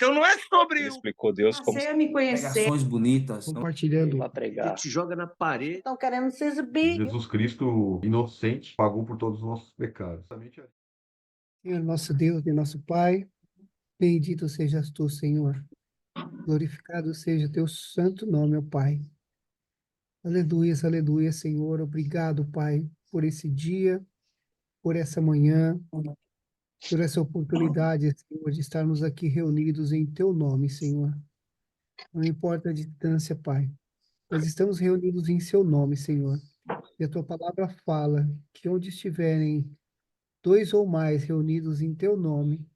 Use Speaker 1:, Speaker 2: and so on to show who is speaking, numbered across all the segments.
Speaker 1: Então não é sobre
Speaker 2: Ele explicou Deus como
Speaker 3: Passei a me conhecer.
Speaker 4: Pregações bonitas.
Speaker 5: compartilhando.
Speaker 2: para pregar.
Speaker 1: te joga na parede.
Speaker 3: Estão querendo se exibir.
Speaker 6: Jesus Cristo, inocente, pagou por todos os nossos pecados.
Speaker 5: Senhor, nosso Deus e nosso Pai, bendito sejas tu, Senhor. Glorificado seja teu santo nome, ó Pai. Aleluia, aleluia, Senhor. Obrigado, Pai, por esse dia, por essa manhã, por essa oportunidade, Senhor, de estarmos aqui reunidos em teu nome, Senhor. Não importa a distância, Pai. Nós estamos reunidos em seu nome, Senhor. E a tua palavra fala que onde estiverem dois ou mais reunidos em teu nome,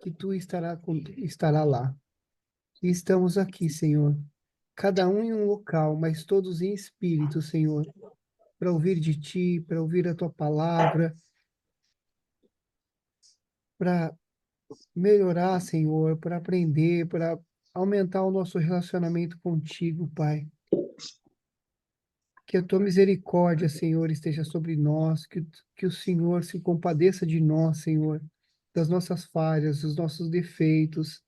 Speaker 5: que tu estará lá. E estamos aqui, Senhor, cada um em um local, mas todos em espírito, Senhor, para ouvir de ti, para ouvir a tua palavra, para melhorar, Senhor, para aprender, para aumentar o nosso relacionamento contigo, Pai. Que a tua misericórdia, Senhor, esteja sobre nós, que o Senhor se compadeça de nós, Senhor, das nossas falhas, dos nossos defeitos,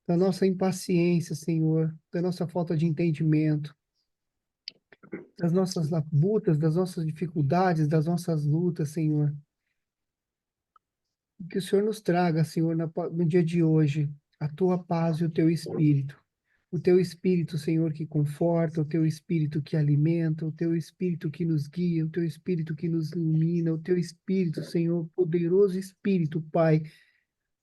Speaker 5: da nossa impaciência, Senhor, da nossa falta de entendimento, das nossas labutas, das nossas dificuldades, das nossas lutas, Senhor. Que o Senhor nos traga, Senhor, no dia de hoje, a tua paz e o teu espírito. O teu espírito, Senhor, que conforta, o teu espírito que alimenta, o teu espírito que nos guia, o teu espírito que nos ilumina, o teu espírito, Senhor, poderoso espírito, Pai,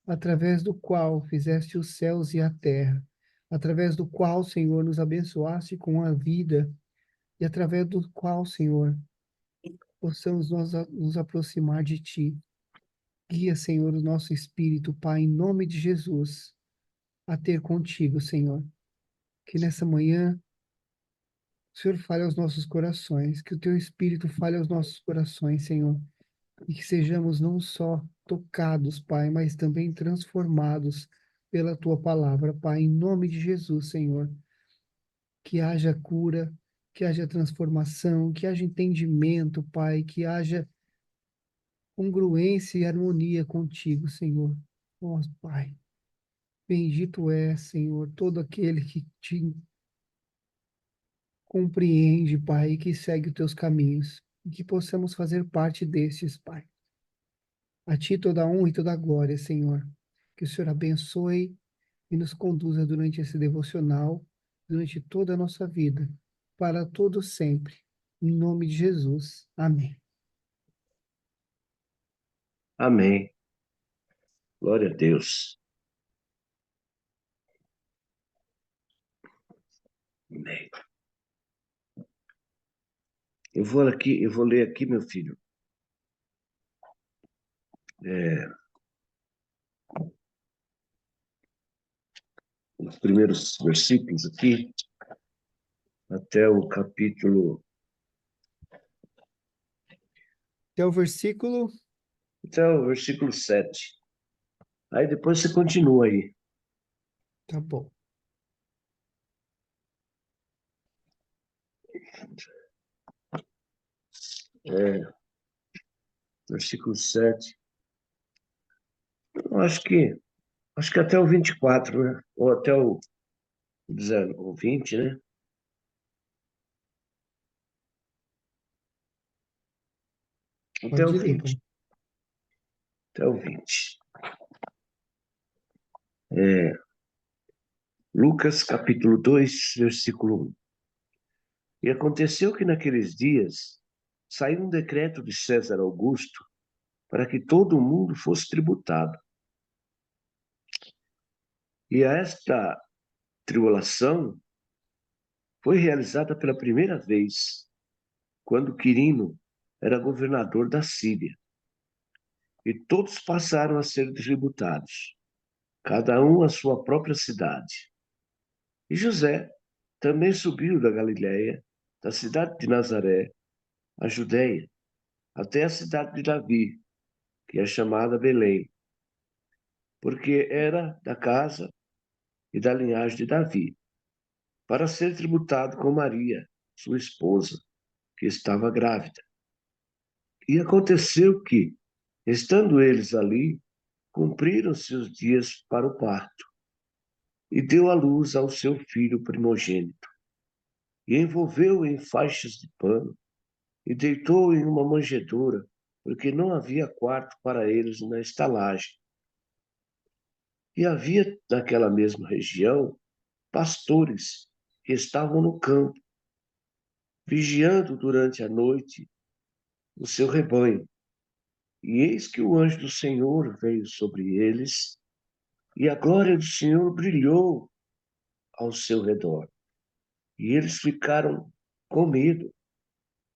Speaker 5: através do qual fizeste os céus e a terra, através do qual, Senhor, nos abençoaste com a vida, e através do qual, Senhor, possamos nos aproximar de Ti. Guia, Senhor, o nosso espírito, Pai, em nome de Jesus, a ter contigo, Senhor. Que nessa manhã o Senhor fale aos nossos corações, que o Teu Espírito fale aos nossos corações, Senhor, e que sejamos não só tocados, Pai, mas também transformados pela Tua palavra, Pai, em nome de Jesus, Senhor. Que haja cura, que haja transformação, que haja entendimento, Pai, que haja congruência e harmonia contigo, Senhor. Ó, Pai, bendito é, Senhor, todo aquele que te compreende, Pai, e que segue os teus caminhos, e que possamos fazer parte destes, Pai. A Ti toda a honra e toda a glória, Senhor. Que o Senhor abençoe e nos conduza durante esse devocional, durante toda a nossa vida, para todo sempre. Em nome de Jesus. Amém.
Speaker 1: Amém. Glória a Deus. Amém. Eu vou ler aqui, meu filho. Os primeiros versículos aqui, até o capítulo.
Speaker 5: Até o versículo.
Speaker 1: Até o versículo 7. Aí depois você continua aí.
Speaker 5: Tá bom.
Speaker 1: Versículo 7. Eu acho que até o 24, né? Ou até o 20, né? Até o
Speaker 5: Pode ler,
Speaker 1: 20.
Speaker 5: pai.
Speaker 1: Até o 20. Lucas, capítulo 2, versículo 1. E aconteceu que naqueles dias saiu um decreto de César Augusto para que todo o mundo fosse tributado. E esta tribulação foi realizada pela primeira vez quando Quirino era governador da Síria. E todos passaram a ser tributados, cada um à sua própria cidade. E José também subiu da Galiléia, da cidade de Nazaré, a Judéia, até a cidade de Davi, que é chamada Belém, porque era da casa e da linhagem de Davi, para ser tributado com Maria, sua esposa, que estava grávida. E aconteceu que, estando eles ali, cumpriram-se os dias para o parto, e deu à luz ao seu filho primogênito, e envolveu-o em faixas de pano, e deitou-o em uma manjedoura, porque não havia quarto para eles na estalagem. E havia naquela mesma região pastores que estavam no campo, vigiando durante a noite o seu rebanho. E eis que o anjo do Senhor veio sobre eles, e a glória do Senhor brilhou ao seu redor. E eles ficaram com medo.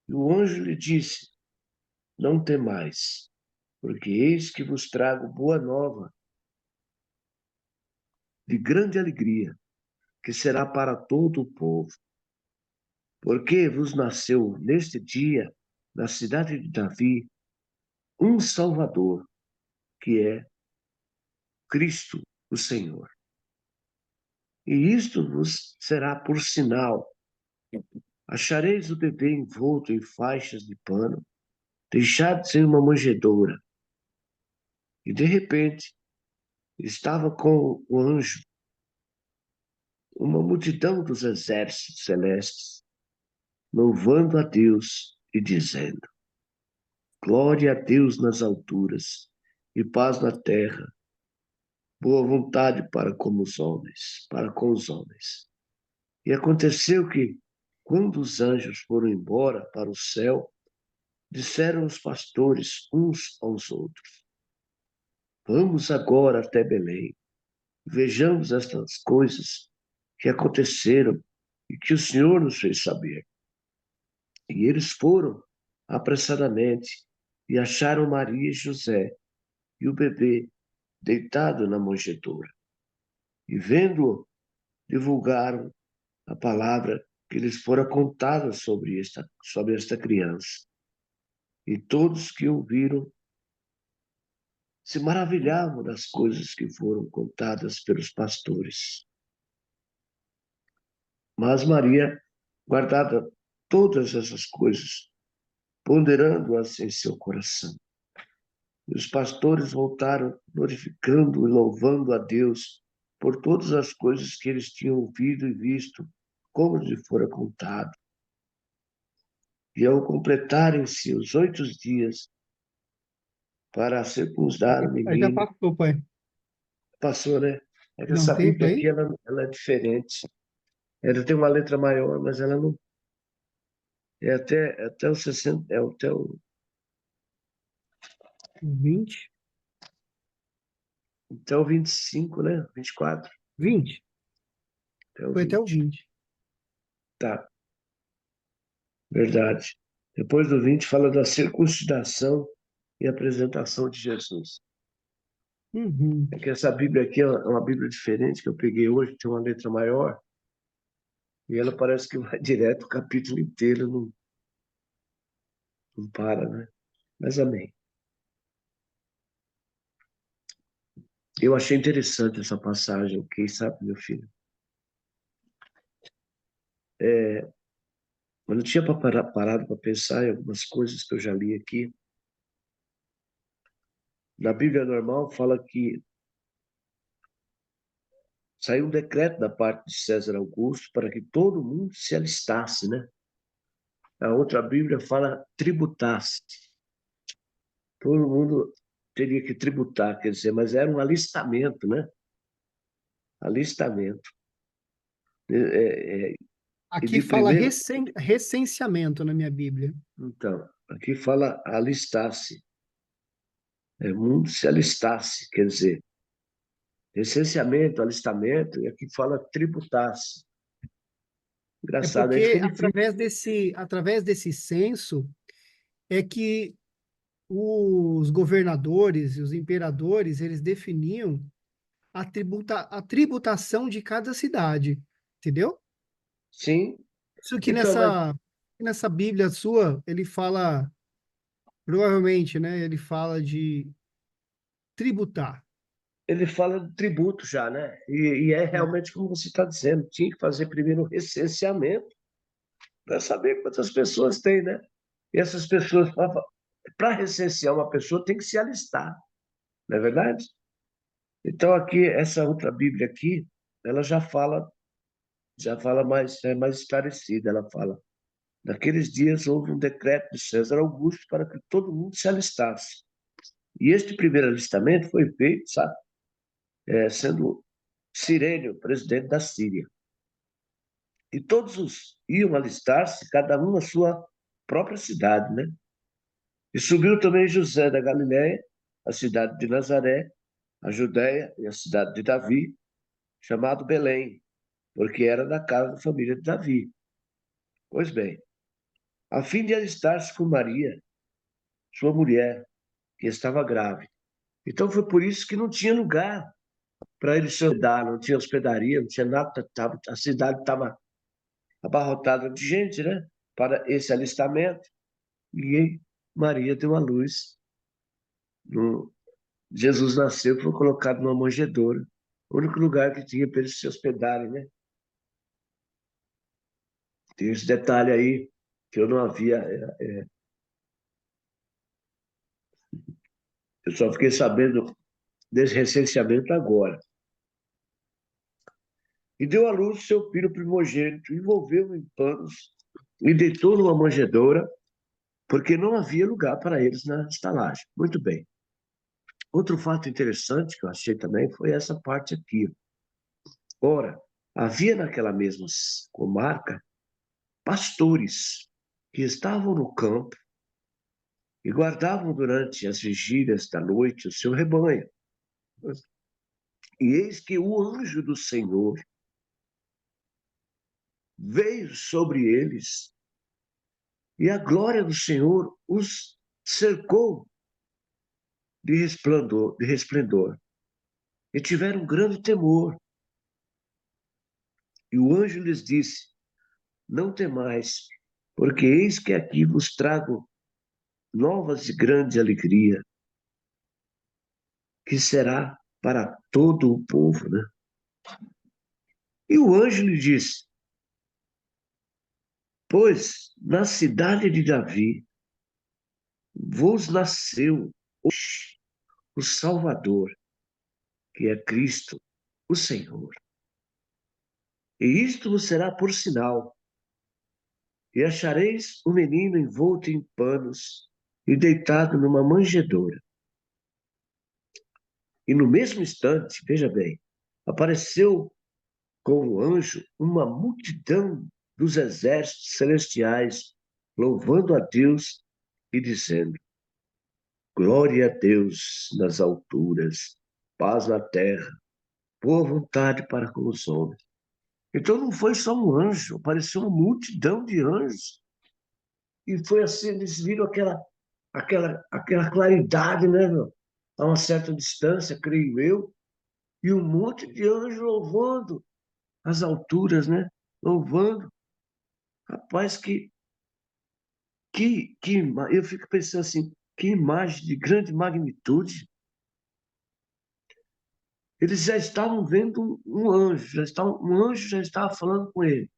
Speaker 1: E o anjo lhe disse: Não temais, porque eis que vos trago boa nova, de grande alegria, que será para todo o povo. Porque vos nasceu neste dia, na cidade de Davi, um Salvador, que é Cristo, o Senhor. E isto vos será por sinal: achareis o bebê envolto em faixas de pano, deixados em uma manjedoura. E de repente, estava com o anjo uma multidão dos exércitos celestes, louvando a Deus e dizendo: Glória a Deus nas alturas e paz na terra, boa vontade para com os homens. E aconteceu que, quando os anjos foram embora para o céu, disseram os pastores uns aos outros: Vamos agora até Belém, vejamos estas coisas que aconteceram e que o Senhor nos fez saber. E eles foram apressadamente e acharam Maria e José e o bebê deitado na manjedoura. E vendo-o, divulgaram a palavra que lhes fora contada sobre esta criança. E todos que ouviram se maravilhavam das coisas que foram contadas pelos pastores. Mas Maria guardava todas essas coisas, ponderando-as em seu coração. E os pastores voltaram glorificando e louvando a Deus por todas as coisas que eles tinham ouvido e visto, como lhe fora contado. E ao completarem-se os 8 dias para circuncidar o
Speaker 5: Aí já
Speaker 1: menino,
Speaker 5: passou, pai.
Speaker 1: passou, né? É que
Speaker 5: Não
Speaker 1: essa
Speaker 5: tem isso
Speaker 1: Bíblia
Speaker 5: aí?
Speaker 1: aqui, ela é diferente. Ela tem uma letra maior, mas ela não... É até o 60, é até o...
Speaker 5: 20?
Speaker 1: Até o 25, né? 24.
Speaker 5: 20?
Speaker 1: Até o
Speaker 5: Foi até
Speaker 1: 20.
Speaker 5: o 20.
Speaker 1: Tá, verdade. Depois do 20 fala da circuncidação e apresentação de Jesus.
Speaker 5: Uhum.
Speaker 1: É que essa Bíblia aqui é uma Bíblia diferente que eu peguei hoje, tem uma letra maior, e ela parece que vai direto o capítulo inteiro, não para, né? Mas amém. Eu achei interessante essa passagem, quem sabe, meu filho? Eu não tinha parado para pensar em algumas coisas que eu já li aqui. Na Bíblia normal fala que saiu um decreto da parte de César Augusto para que todo mundo se alistasse, né? A outra Bíblia fala tributasse. Todo mundo teria que tributar, quer dizer, mas era um alistamento, né? Alistamento. E
Speaker 5: Aqui
Speaker 1: de
Speaker 5: fala
Speaker 1: primeiro,
Speaker 5: recenseamento na minha Bíblia.
Speaker 1: então, aqui fala alistar-se. É mundo se alistasse, quer dizer, recenseamento, alistamento, e aqui fala tributar-se.
Speaker 5: É
Speaker 1: Engraçado, aí
Speaker 5: porque
Speaker 1: fica difícil.
Speaker 5: através desse censo é que os governadores e os imperadores, eles definiam a tributação de cada cidade, entendeu?
Speaker 1: Sim,
Speaker 5: Isso que
Speaker 1: então, mas
Speaker 5: nessa Bíblia sua, ele fala, provavelmente, né? Ele fala de tributar.
Speaker 1: ele fala de tributo já, né? E é
Speaker 5: Né?
Speaker 1: realmente como você está dizendo, tinha que fazer primeiro o recenseamento para saber quantas pessoas tem, né? E essas pessoas, para recensear uma pessoa, tem que se alistar, não é verdade? Então aqui, essa outra Bíblia aqui, ela já fala mais, é mais esclarecida, ela fala, naqueles dias houve um decreto de César Augusto para que todo mundo se alistasse. E este primeiro alistamento foi feito, sabe, sendo Cirênio, presidente da Síria. E todos iam alistar-se, cada um na sua própria cidade, né? E subiu também José da Galiléia, a cidade de Nazaré, a Judéia e a cidade de Davi, chamado Belém, porque era da casa da família de Davi. Pois bem, a fim de alistar-se com Maria, sua mulher, que estava grávida. Então foi por isso que não tinha lugar para ele se hospedar, não tinha hospedaria, não tinha nada, a cidade estava abarrotada de gente, né? Para esse alistamento. E Maria deu à luz. Jesus nasceu, foi colocado numa manjedoura. O único lugar que tinha para eles se hospedarem, né? Tem esse detalhe aí que eu não havia. Eu só fiquei sabendo desse recenseamento agora. E deu à luz seu filho primogênito, envolveu-o em panos e deitou numa manjedoura, porque não havia lugar para eles na estalagem. Muito bem. Outro fato interessante que eu achei também foi essa parte aqui. Ora, havia naquela mesma comarca pastores que estavam no campo e guardavam durante as vigílias da noite o seu rebanho. E eis que o anjo do Senhor veio sobre eles e a glória do Senhor os cercou de resplendor, e tiveram grande temor. E o anjo lhes disse: não temais, porque eis que aqui vos trago novas de grande alegria, que será para todo o povo, né? E o anjo lhe disse: pois na cidade de Davi vos nasceu hoje o Salvador, que é Cristo, o Senhor. E isto vos será por sinal: e achareis o menino envolto em panos e deitado numa manjedoura. E no mesmo instante, veja bem, apareceu com o anjo uma multidão dos exércitos celestiais, louvando a Deus e dizendo: glória a Deus nas alturas, paz na terra, boa vontade para com os homens. Então não foi só um anjo, apareceu uma multidão de anjos. E foi assim, eles viram aquela claridade, né, meu? A uma certa distância, creio eu, e um monte de anjos louvando as alturas, né? Louvando. Rapaz, eu fico pensando assim, que imagem de grande magnitude. Eles já estavam vendo um anjo, um anjo já estava falando com ele.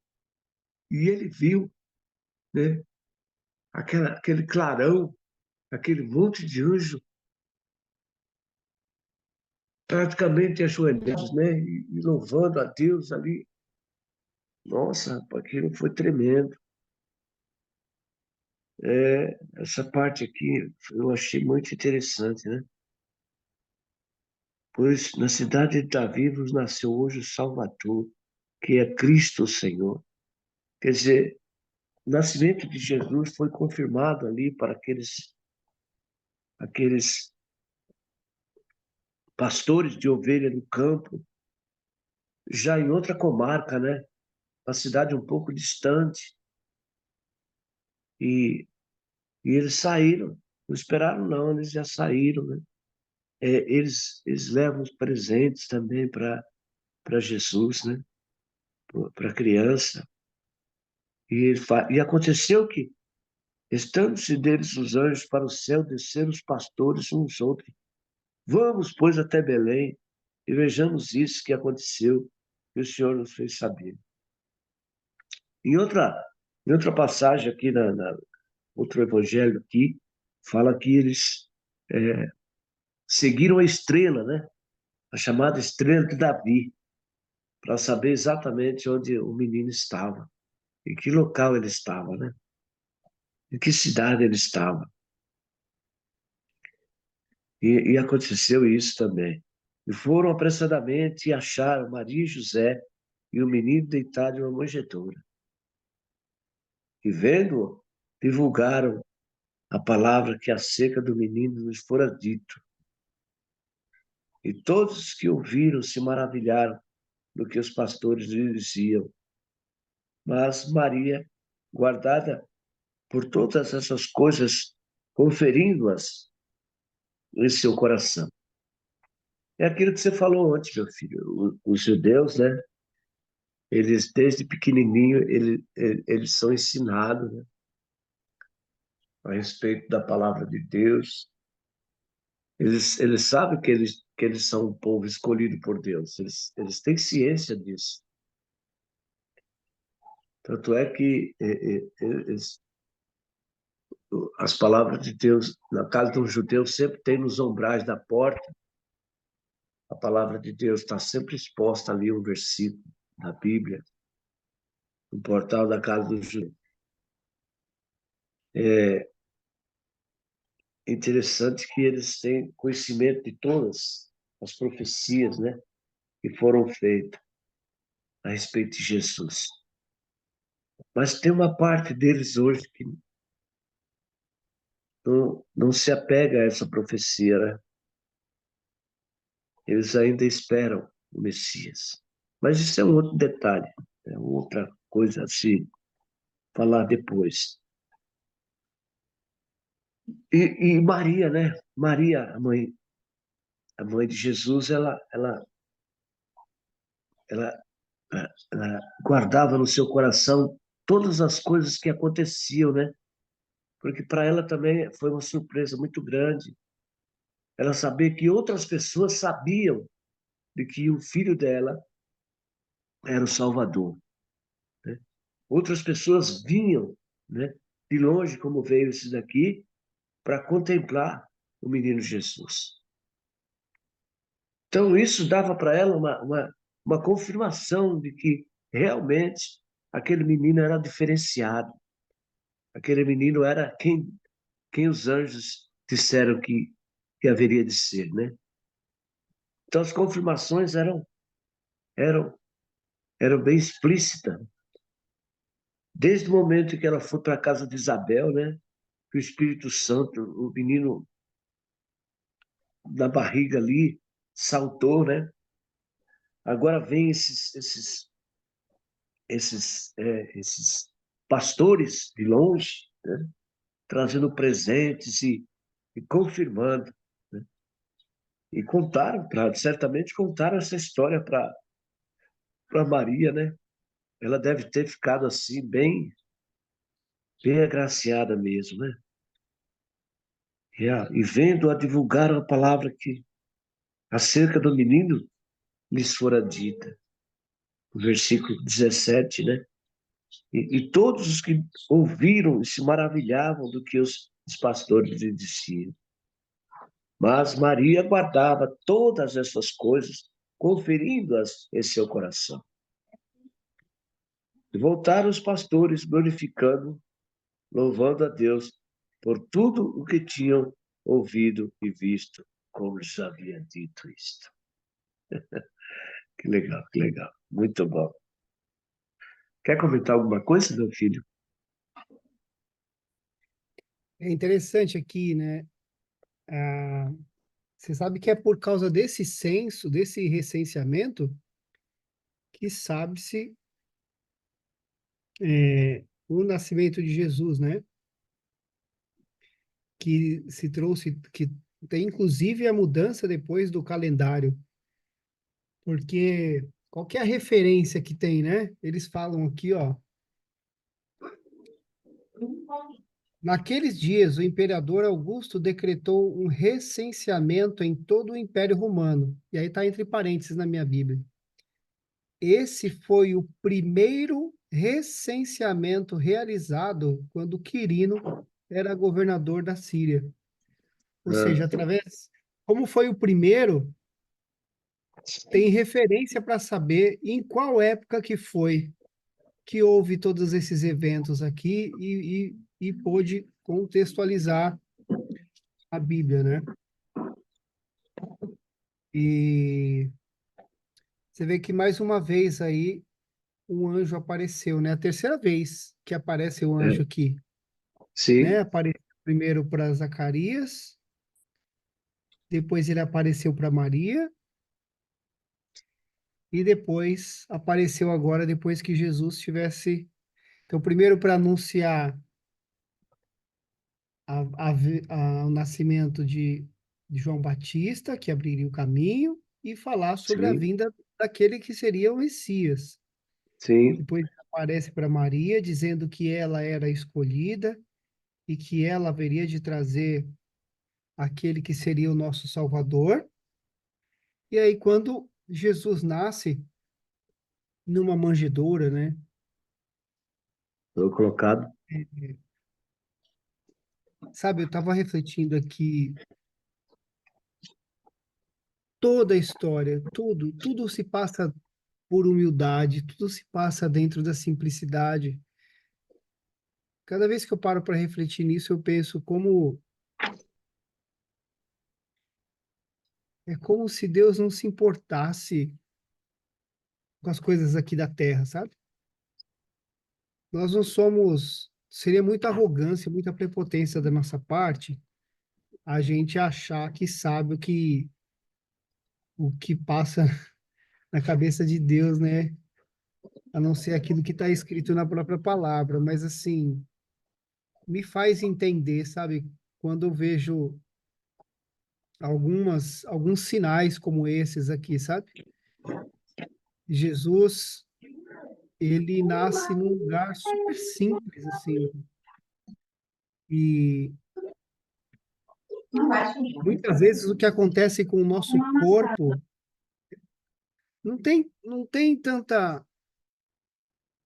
Speaker 1: E ele viu, né, aquele clarão, aquele monte de anjo praticamente ajoelhados, né, e louvando a Deus ali. Nossa, rapaz, aquilo foi tremendo. Essa parte aqui eu achei muito interessante, né? Pois na cidade de Davi vos nasceu hoje o Salvador, que é Cristo o Senhor. Quer dizer, o nascimento de Jesus foi confirmado ali para aqueles pastores de ovelha no campo, já em outra comarca, né? Uma cidade um pouco distante. E, e eles saíram, não esperaram não, eles já saíram, né? Eles levam os presentes também para Jesus, né? Para a criança. E aconteceu que, estando-se deles os anjos para o céu, desceram os pastores uns outros. Vamos, pois, até Belém e vejamos isso que aconteceu, que o Senhor nos fez saber. Em outra, em outra passagem aqui, outro evangelho aqui, fala que eles seguiram a estrela, né? a chamada estrela de Davi, para saber exatamente onde o menino estava, em que local ele estava, né? Em que cidade ele estava. E aconteceu isso também. E foram apressadamente e acharam Maria e José e o menino deitado em uma manjedoura. E vendo-o, divulgaram a palavra que acerca do menino nos fora dito. E todos os que ouviram se maravilharam do que os pastores lhe diziam. Mas Maria, guardada por todas essas coisas, conferindo-as em seu coração. É aquilo que você falou antes, meu filho. Os judeus, né? Eles, desde pequenininho, eles são ensinados, né, a respeito da palavra de Deus. Eles sabem que eles são um povo escolhido por Deus. Eles têm ciência disso. Tanto é que as palavras de Deus, na casa de um judeu, sempre tem nos umbrais da porta. A palavra de Deus está sempre exposta ali, um versículo da Bíblia, no portal da casa do judeu. É interessante que eles têm conhecimento de todas as profecias, né, que foram feitas a respeito de Jesus. Mas tem uma parte deles hoje que não se apega a essa profecia, né? Eles ainda esperam o Messias. Mas isso é um outro detalhe, é outra coisa a se falar depois. E Maria, né? Maria, a mãe de Jesus, ela, ela guardava no seu coração todas as coisas que aconteciam, né? Porque para ela também foi uma surpresa muito grande. Ela saber que outras pessoas sabiam de que o filho dela era o Salvador, né? Outras pessoas vinham, né, de longe, como veio esse daqui, para contemplar o menino Jesus. Então, isso dava para ela uma confirmação de que realmente aquele menino era diferenciado. Aquele menino era quem os anjos disseram que haveria de ser, né? Então, as confirmações eram, eram bem explícitas. Desde o momento em que ela foi para a casa de Isabel, né? Que o Espírito Santo, o menino na barriga ali, saltou, né? Agora vem esses pastores de longe, né, trazendo presentes e confirmando, né? E contaram, certamente contaram essa história para Maria, né? Ela deve ter ficado assim, bem agraciada mesmo, né? E vendo a divulgar a palavra que acerca do menino lhes fora dita. O versículo 17, né? E todos os que ouviram e se maravilhavam do que os pastores lhe diziam. Mas Maria guardava todas essas coisas, conferindo-as em seu coração. E voltaram os pastores, glorificando, louvando a Deus por tudo o que tinham ouvido e visto, como lhes havia dito isto. Que legal, que legal. Muito bom. Quer comentar alguma coisa, meu filho?
Speaker 5: É interessante aqui, né? Você sabe que é por causa desse censo, desse recenseamento, que sabe-se o nascimento de Jesus, né? Que se trouxe, que tem inclusive a mudança depois do calendário, porque qual que é a referência que tem, né? Eles falam aqui, ó. Naqueles dias, o imperador Augusto decretou um recenseamento em todo o Império Romano. E aí está entre parênteses na minha Bíblia. Esse foi o primeiro recenseamento realizado quando Quirino era governador da Síria. Ou seja,
Speaker 1: Ah,
Speaker 5: como foi o primeiro, tem referência para saber em qual época que foi que houve todos esses eventos aqui e pôde contextualizar a Bíblia, né? E você vê que mais uma vez aí um anjo apareceu, né? A terceira vez que aparece o anjo
Speaker 1: É,
Speaker 5: aqui, né?
Speaker 1: sim,
Speaker 5: Apareceu primeiro para Zacarias, depois ele apareceu para Maria e depois apareceu agora depois que Jesus tivesse. Então, primeiro para anunciar o nascimento de João Batista, que abriria o caminho, e falar sobre a
Speaker 1: sim,
Speaker 5: vinda daquele que seria o Messias.
Speaker 1: sim,
Speaker 5: Depois aparece para Maria, dizendo que ela era escolhida e que ela haveria de trazer aquele que seria o nosso Salvador. E aí, quando Jesus nasce numa manjedoura, né?
Speaker 1: foi colocado.
Speaker 5: Sabe, eu estava refletindo aqui toda a história, tudo se passa por humildade, tudo se passa dentro da simplicidade. Cada vez que eu paro para refletir nisso, eu penso como é como se Deus não se importasse com as coisas aqui da terra, sabe? Nós não somos, seria muita arrogância, muita prepotência da nossa parte a gente achar que sabe o que passa na cabeça de Deus, né? A não ser aquilo que está escrito na própria palavra, mas assim, me faz entender, sabe? Quando eu vejo alguns sinais como esses aqui, sabe? Jesus, ele nasce num lugar super simples, assim, e muitas vezes o que acontece com o nosso corpo não tem tanta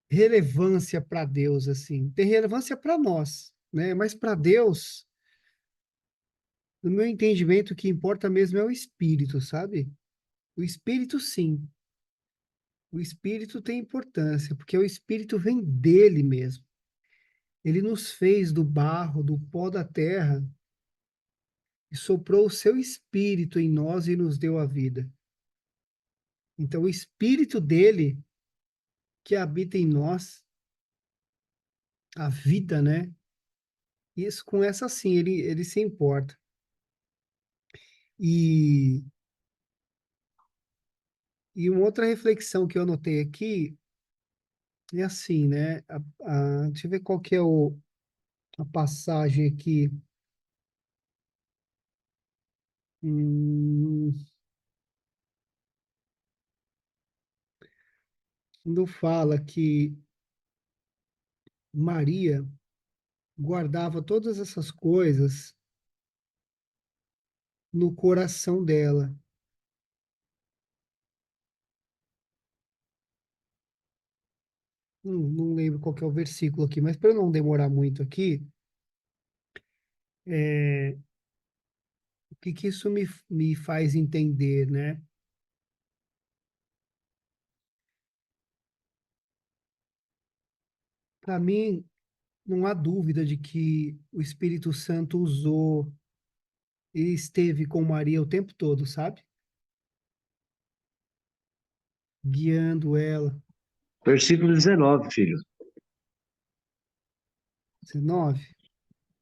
Speaker 5: relevância para Deus, assim, tem relevância para nós, né? Mas para Deus, no meu entendimento, o que importa mesmo é o espírito, sabe? O espírito, sim. O espírito tem importância, porque o espírito vem dele mesmo. Ele nos fez do barro, do pó da terra, e soprou o seu espírito em nós e nos deu a vida. Então, o espírito dele que habita em nós, a vida, né? Isso com essa sim, ele se importa. E, e uma outra reflexão que eu anotei aqui é assim, né? Deixa eu ver qual que é a passagem aqui. Hum, quando fala que Maria guardava todas essas coisas no coração dela. Não lembro qual que é o versículo aqui, mas para eu não demorar muito aqui, o que que isso me faz entender, né? Para mim, não há dúvida de que o Espírito Santo usou e esteve com Maria o tempo todo, sabe? Guiando ela.
Speaker 1: Versículo 19, filho.
Speaker 5: 19.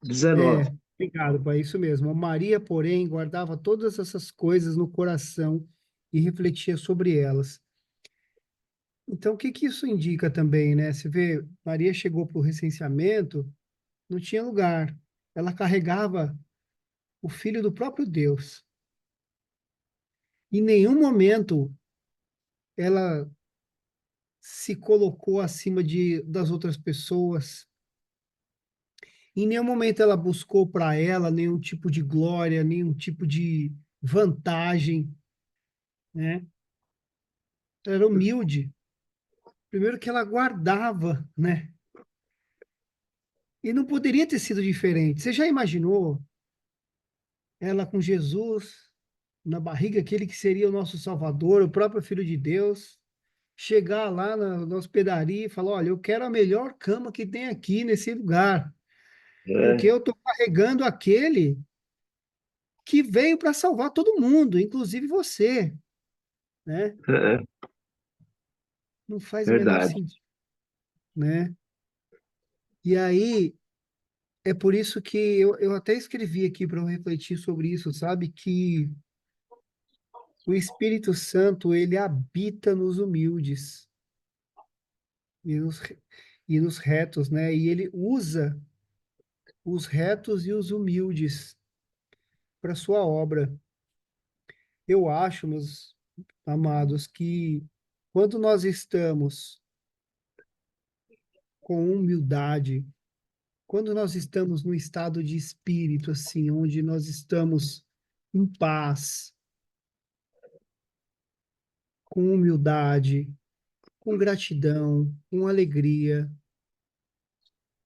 Speaker 1: 19.
Speaker 5: É, obrigado, pai, isso mesmo. A Maria, porém, guardava todas essas coisas no coração e refletia sobre elas. Então, o que que isso indica também, né? Você vê, Maria chegou para o recenseamento, não tinha lugar. Ela carregava o filho do próprio Deus. Em nenhum momento ela se colocou acima das outras pessoas. Em nenhum momento ela buscou para ela nenhum tipo de glória, nenhum tipo de vantagem, né? Ela era humilde. Primeiro que ela guardava, né? E não poderia ter sido diferente. Você já imaginou ela com Jesus? na barriga aquele que seria o nosso Salvador, o próprio Filho de Deus, chegar lá na hospedaria e falar: olha, eu quero a melhor cama que tem aqui nesse lugar, porque
Speaker 1: É,
Speaker 5: eu estou carregando aquele que veio para salvar todo mundo, inclusive você, né?
Speaker 1: é,
Speaker 5: Não faz o menor
Speaker 1: verdade.
Speaker 5: sentido, né? E aí, é por isso que eu até escrevi aqui para eu refletir sobre isso, sabe? Que o Espírito Santo, ele habita nos humildes e nos retos, né? E ele usa os retos e os humildes para sua obra. Eu acho, meus amados, que quando nós estamos com humildade, quando nós estamos no estado de espírito, assim, onde nós estamos em paz, com humildade, com gratidão, com alegria,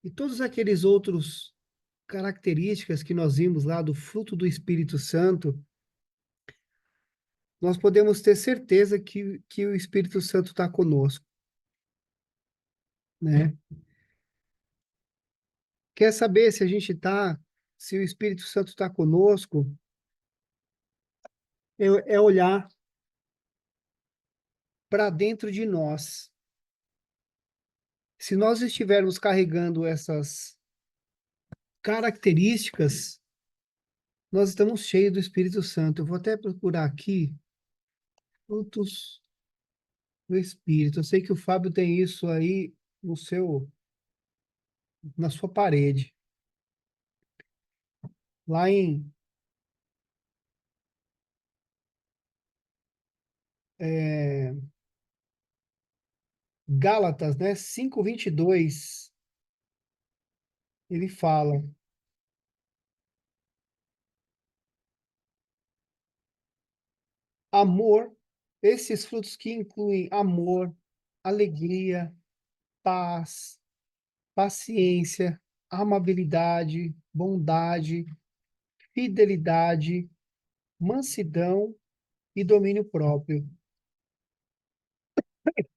Speaker 5: e todos aqueles outros características que nós vimos lá do fruto do Espírito Santo, nós podemos ter certeza que o Espírito Santo está conosco, né? Quer saber se a gente está, se o Espírito Santo está conosco? É olhar para dentro de nós. Se nós estivermos carregando essas características, nós estamos cheios do Espírito Santo. Eu vou até procurar aqui frutos do Espírito. Eu sei que o Fábio tem isso aí no seu, na sua parede. Lá em é, Gálatas, né, 5:22, ele fala: amor, esses frutos que incluem amor, alegria, paz, paciência, amabilidade, bondade, fidelidade, mansidão e domínio próprio.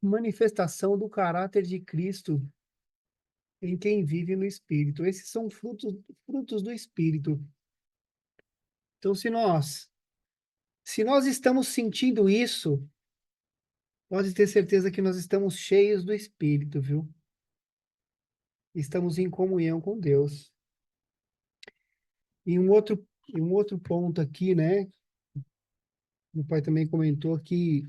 Speaker 5: Manifestação do caráter de Cristo em quem vive no Espírito. Esses são frutos do Espírito. Então, se nós estamos sentindo isso, pode ter certeza que nós estamos cheios do Espírito, viu? Estamos em comunhão com Deus. E um outro ponto aqui, né? O pai também comentou que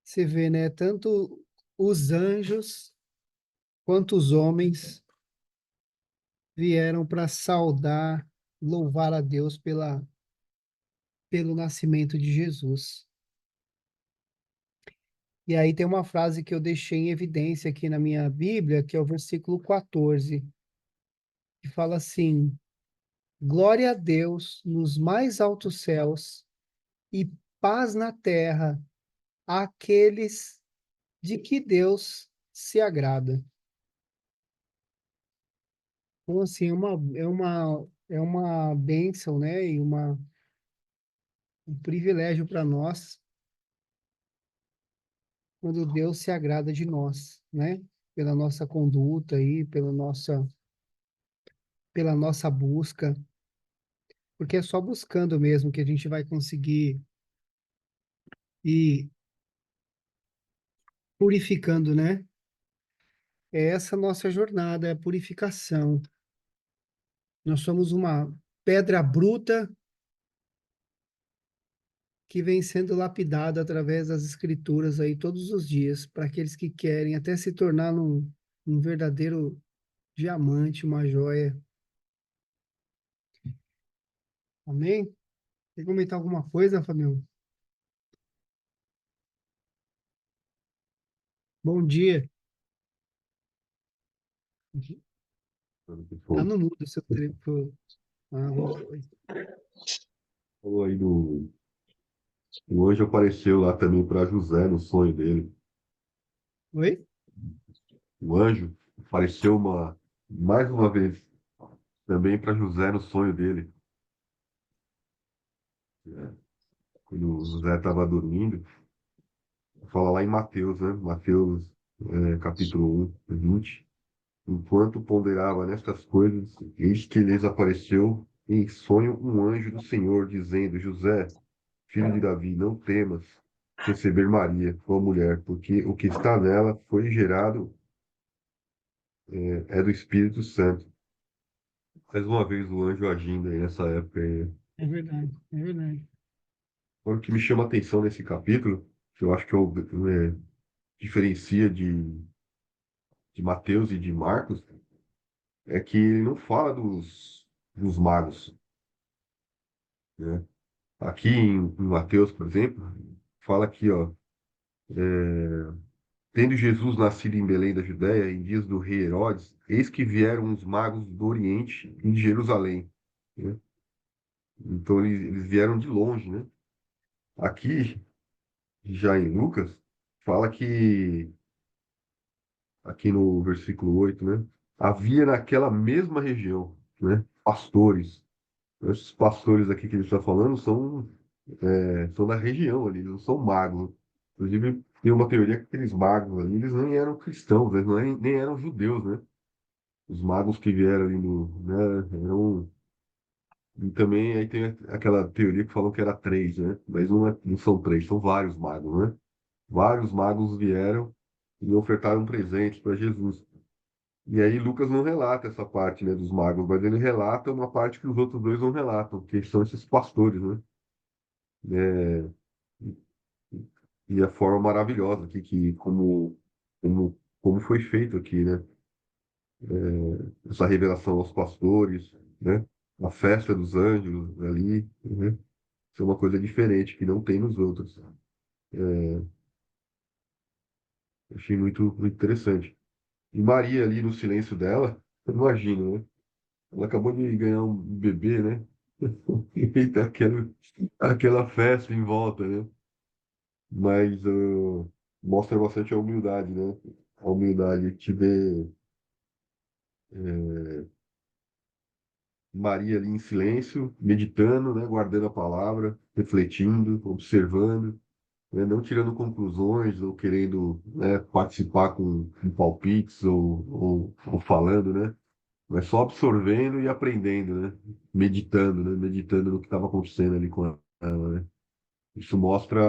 Speaker 5: você vê, né? Tanto os anjos quanto os homens vieram para saudar, louvar a Deus pelo nascimento de Jesus. E aí tem uma frase que eu deixei em evidência aqui na minha Bíblia, que é o versículo 14, que fala assim: glória a Deus nos mais altos céus e paz na terra àqueles de que Deus se agrada. Então, assim, é uma bênção, né? E um privilégio para nós quando Deus se agrada de nós, né? Pela nossa conduta aí, pela nossa busca, porque é só buscando mesmo que a gente vai conseguir ir purificando, né? É essa nossa jornada, é a purificação. Nós somos uma pedra bruta que vem sendo lapidada através das escrituras aí todos os dias, para aqueles que querem até se tornar um verdadeiro diamante, uma joia. Amém? Quer comentar alguma coisa, Fabião? Bom dia. Tá no mudo o seu tempo. Ah, vamos.
Speaker 6: Falou aí o anjo apareceu lá também para José no sonho dele.
Speaker 5: Oi?
Speaker 6: O anjo apareceu mais uma vez também para José no sonho dele. né? Quando José estava dormindo, fala lá em Mateus, né? Mateus, capítulo 1, 20. Enquanto ponderava nestas coisas, eis que lhes apareceu em sonho um anjo do Senhor, dizendo: José, filho de Davi, não temas receber Maria, tua mulher, porque o que está nela foi gerado, é do Espírito Santo. Mais uma vez o anjo agindo aí nessa época aí.
Speaker 5: É verdade, é verdade.
Speaker 6: Agora, o que me chama a atenção nesse capítulo, que eu acho que diferencia de Mateus e de Marcos, é que ele não fala dos magos, né? Aqui em Mateus, por exemplo, fala aqui, ó, tendo Jesus nascido em Belém da Judéia, em dias do rei Herodes, eis que vieram os magos do Oriente e de Jerusalém, né? Então eles vieram de longe, né? Aqui, já em Lucas, fala que, aqui no versículo 8, né? Havia naquela mesma região, né? Pastores. Esses pastores aqui que ele está falando são da região ali, eles não são magos. Inclusive, tem uma teoria que aqueles magos ali, eles nem eram cristãos, eles nem eram judeus, né? Os magos que vieram ali né, eram... E também aí tem aquela teoria que falam que era três, né? Mas não são três, são vários magos, né? Vários magos vieram e ofertaram presentes para Jesus. E aí Lucas não relata essa parte, né, dos magos, mas ele relata uma parte que os outros dois não relatam, que são esses pastores, né? É, e a forma maravilhosa aqui, como foi feito aqui, né? Essa revelação aos pastores, né? A festa dos anjos ali, né? Isso é uma coisa diferente que não tem nos outros. Achei muito interessante. E Maria ali no silêncio dela, imagina, né? Ela acabou de ganhar um bebê, né? E tá aquela festa em volta, né? Mas mostra bastante a humildade, né? A humildade que vê Maria ali em silêncio, meditando, né? Guardando a palavra, refletindo, observando, né? Não tirando conclusões ou querendo, né, participar com palpites ou falando, né? Mas só absorvendo e aprendendo, né? Meditando, né? Meditando no que estava acontecendo ali com ela, né? Isso mostra,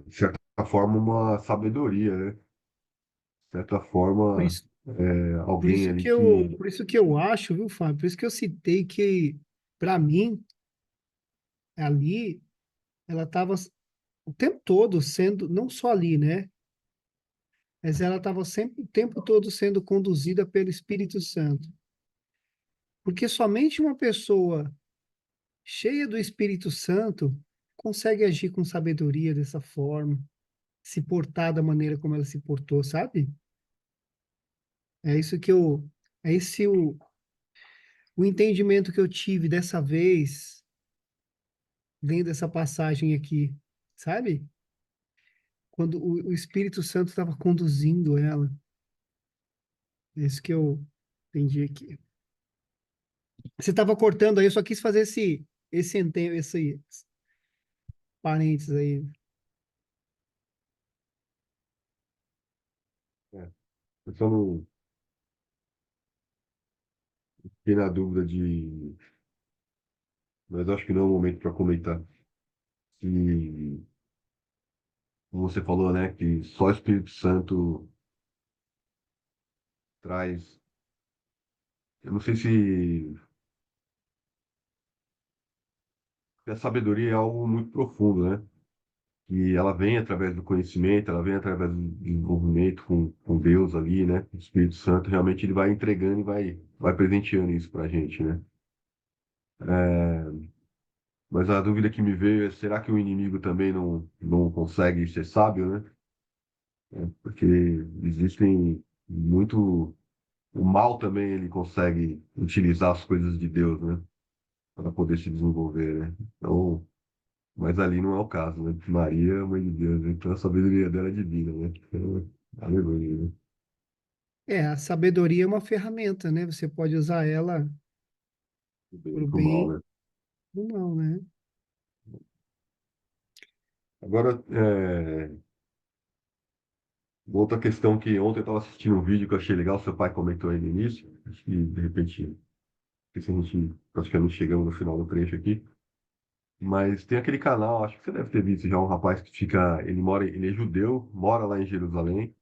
Speaker 6: de certa forma, uma sabedoria, né? De certa
Speaker 5: Por
Speaker 6: forma,
Speaker 5: isso,
Speaker 6: alguém ali que...
Speaker 5: por isso que eu acho, viu, Fábio? Por isso que eu citei que, para mim, ali, ela estava o tempo todo sendo, não só ali, né? Mas ela estava sempre, o tempo todo sendo conduzida pelo Espírito Santo. Porque somente uma pessoa cheia do Espírito Santo consegue agir com sabedoria dessa forma, se portar da maneira como ela se portou, sabe? É isso que eu, é esse o entendimento que eu tive dessa vez, lendo essa passagem aqui, sabe? Quando o Espírito Santo estava conduzindo ela. É isso que eu entendi aqui. Você estava cortando aí, eu só quis fazer esse parênteses aí.
Speaker 6: Eu só não fiquei na dúvida de... Mas acho que não é o momento para comentar. Que, como você falou, né? Que só o Espírito Santo traz... Eu não sei se a sabedoria é algo muito profundo, né? E ela vem através do conhecimento, ela vem através do desenvolvimento com Deus ali, né? O Espírito Santo realmente ele vai entregando e vai presenteando isso para a gente, né? Mas a dúvida que me veio é, será que o inimigo também não consegue ser sábio, né? Porque existem muito... O mal também ele consegue utilizar as coisas de Deus, né? Para poder se desenvolver, né? Então, mas ali não é o caso, né? Maria é a mãe de Deus, né? Então a sabedoria dela é divina, né? Então, aleluia, né?
Speaker 5: É, a sabedoria é uma ferramenta, né? Você pode usar ela
Speaker 6: Do bem
Speaker 5: para
Speaker 6: e
Speaker 5: o
Speaker 6: pro mal,
Speaker 5: bem
Speaker 6: né?
Speaker 5: Não, né?
Speaker 6: Agora, outra questão que ontem eu estava assistindo um vídeo que eu achei legal, seu pai comentou aí no início, acho que de repente, não sei se a gente praticamente chegamos no final do trecho aqui, mas tem aquele canal, acho que você deve ter visto já, um rapaz que fica, ele é judeu, mora lá em Jerusalém,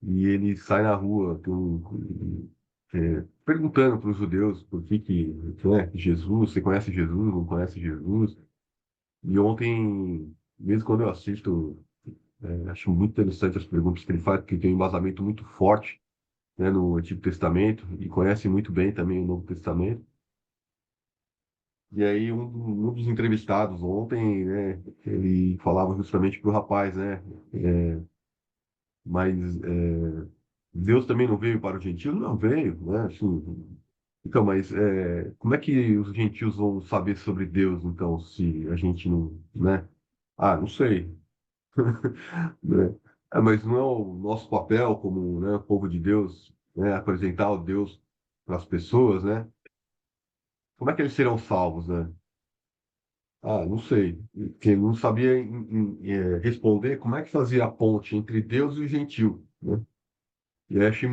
Speaker 6: e ele sai na rua perguntando para os judeus por que Jesus, você conhece Jesus, não conhece Jesus? E ontem, mesmo quando eu assisto, acho muito interessante as perguntas que ele faz, porque tem um embasamento muito forte, né, no Antigo Testamento e conhece muito bem também o Novo Testamento. E aí um dos entrevistados ontem, né, ele falava justamente para o rapaz, né, mas Deus também não veio para os gentios? Não veio, né? Assim, então, mas como é que os gentios vão saber sobre Deus, então, se a gente não, né? Ah, não sei, né? Mas não é o nosso papel como, né, povo de Deus, né, apresentar o Deus para as pessoas, né? Como é que eles serão salvos, né? Ah, não sei. Porque não sabia responder como é que fazia a ponte entre Deus e o gentio, né? E aí achei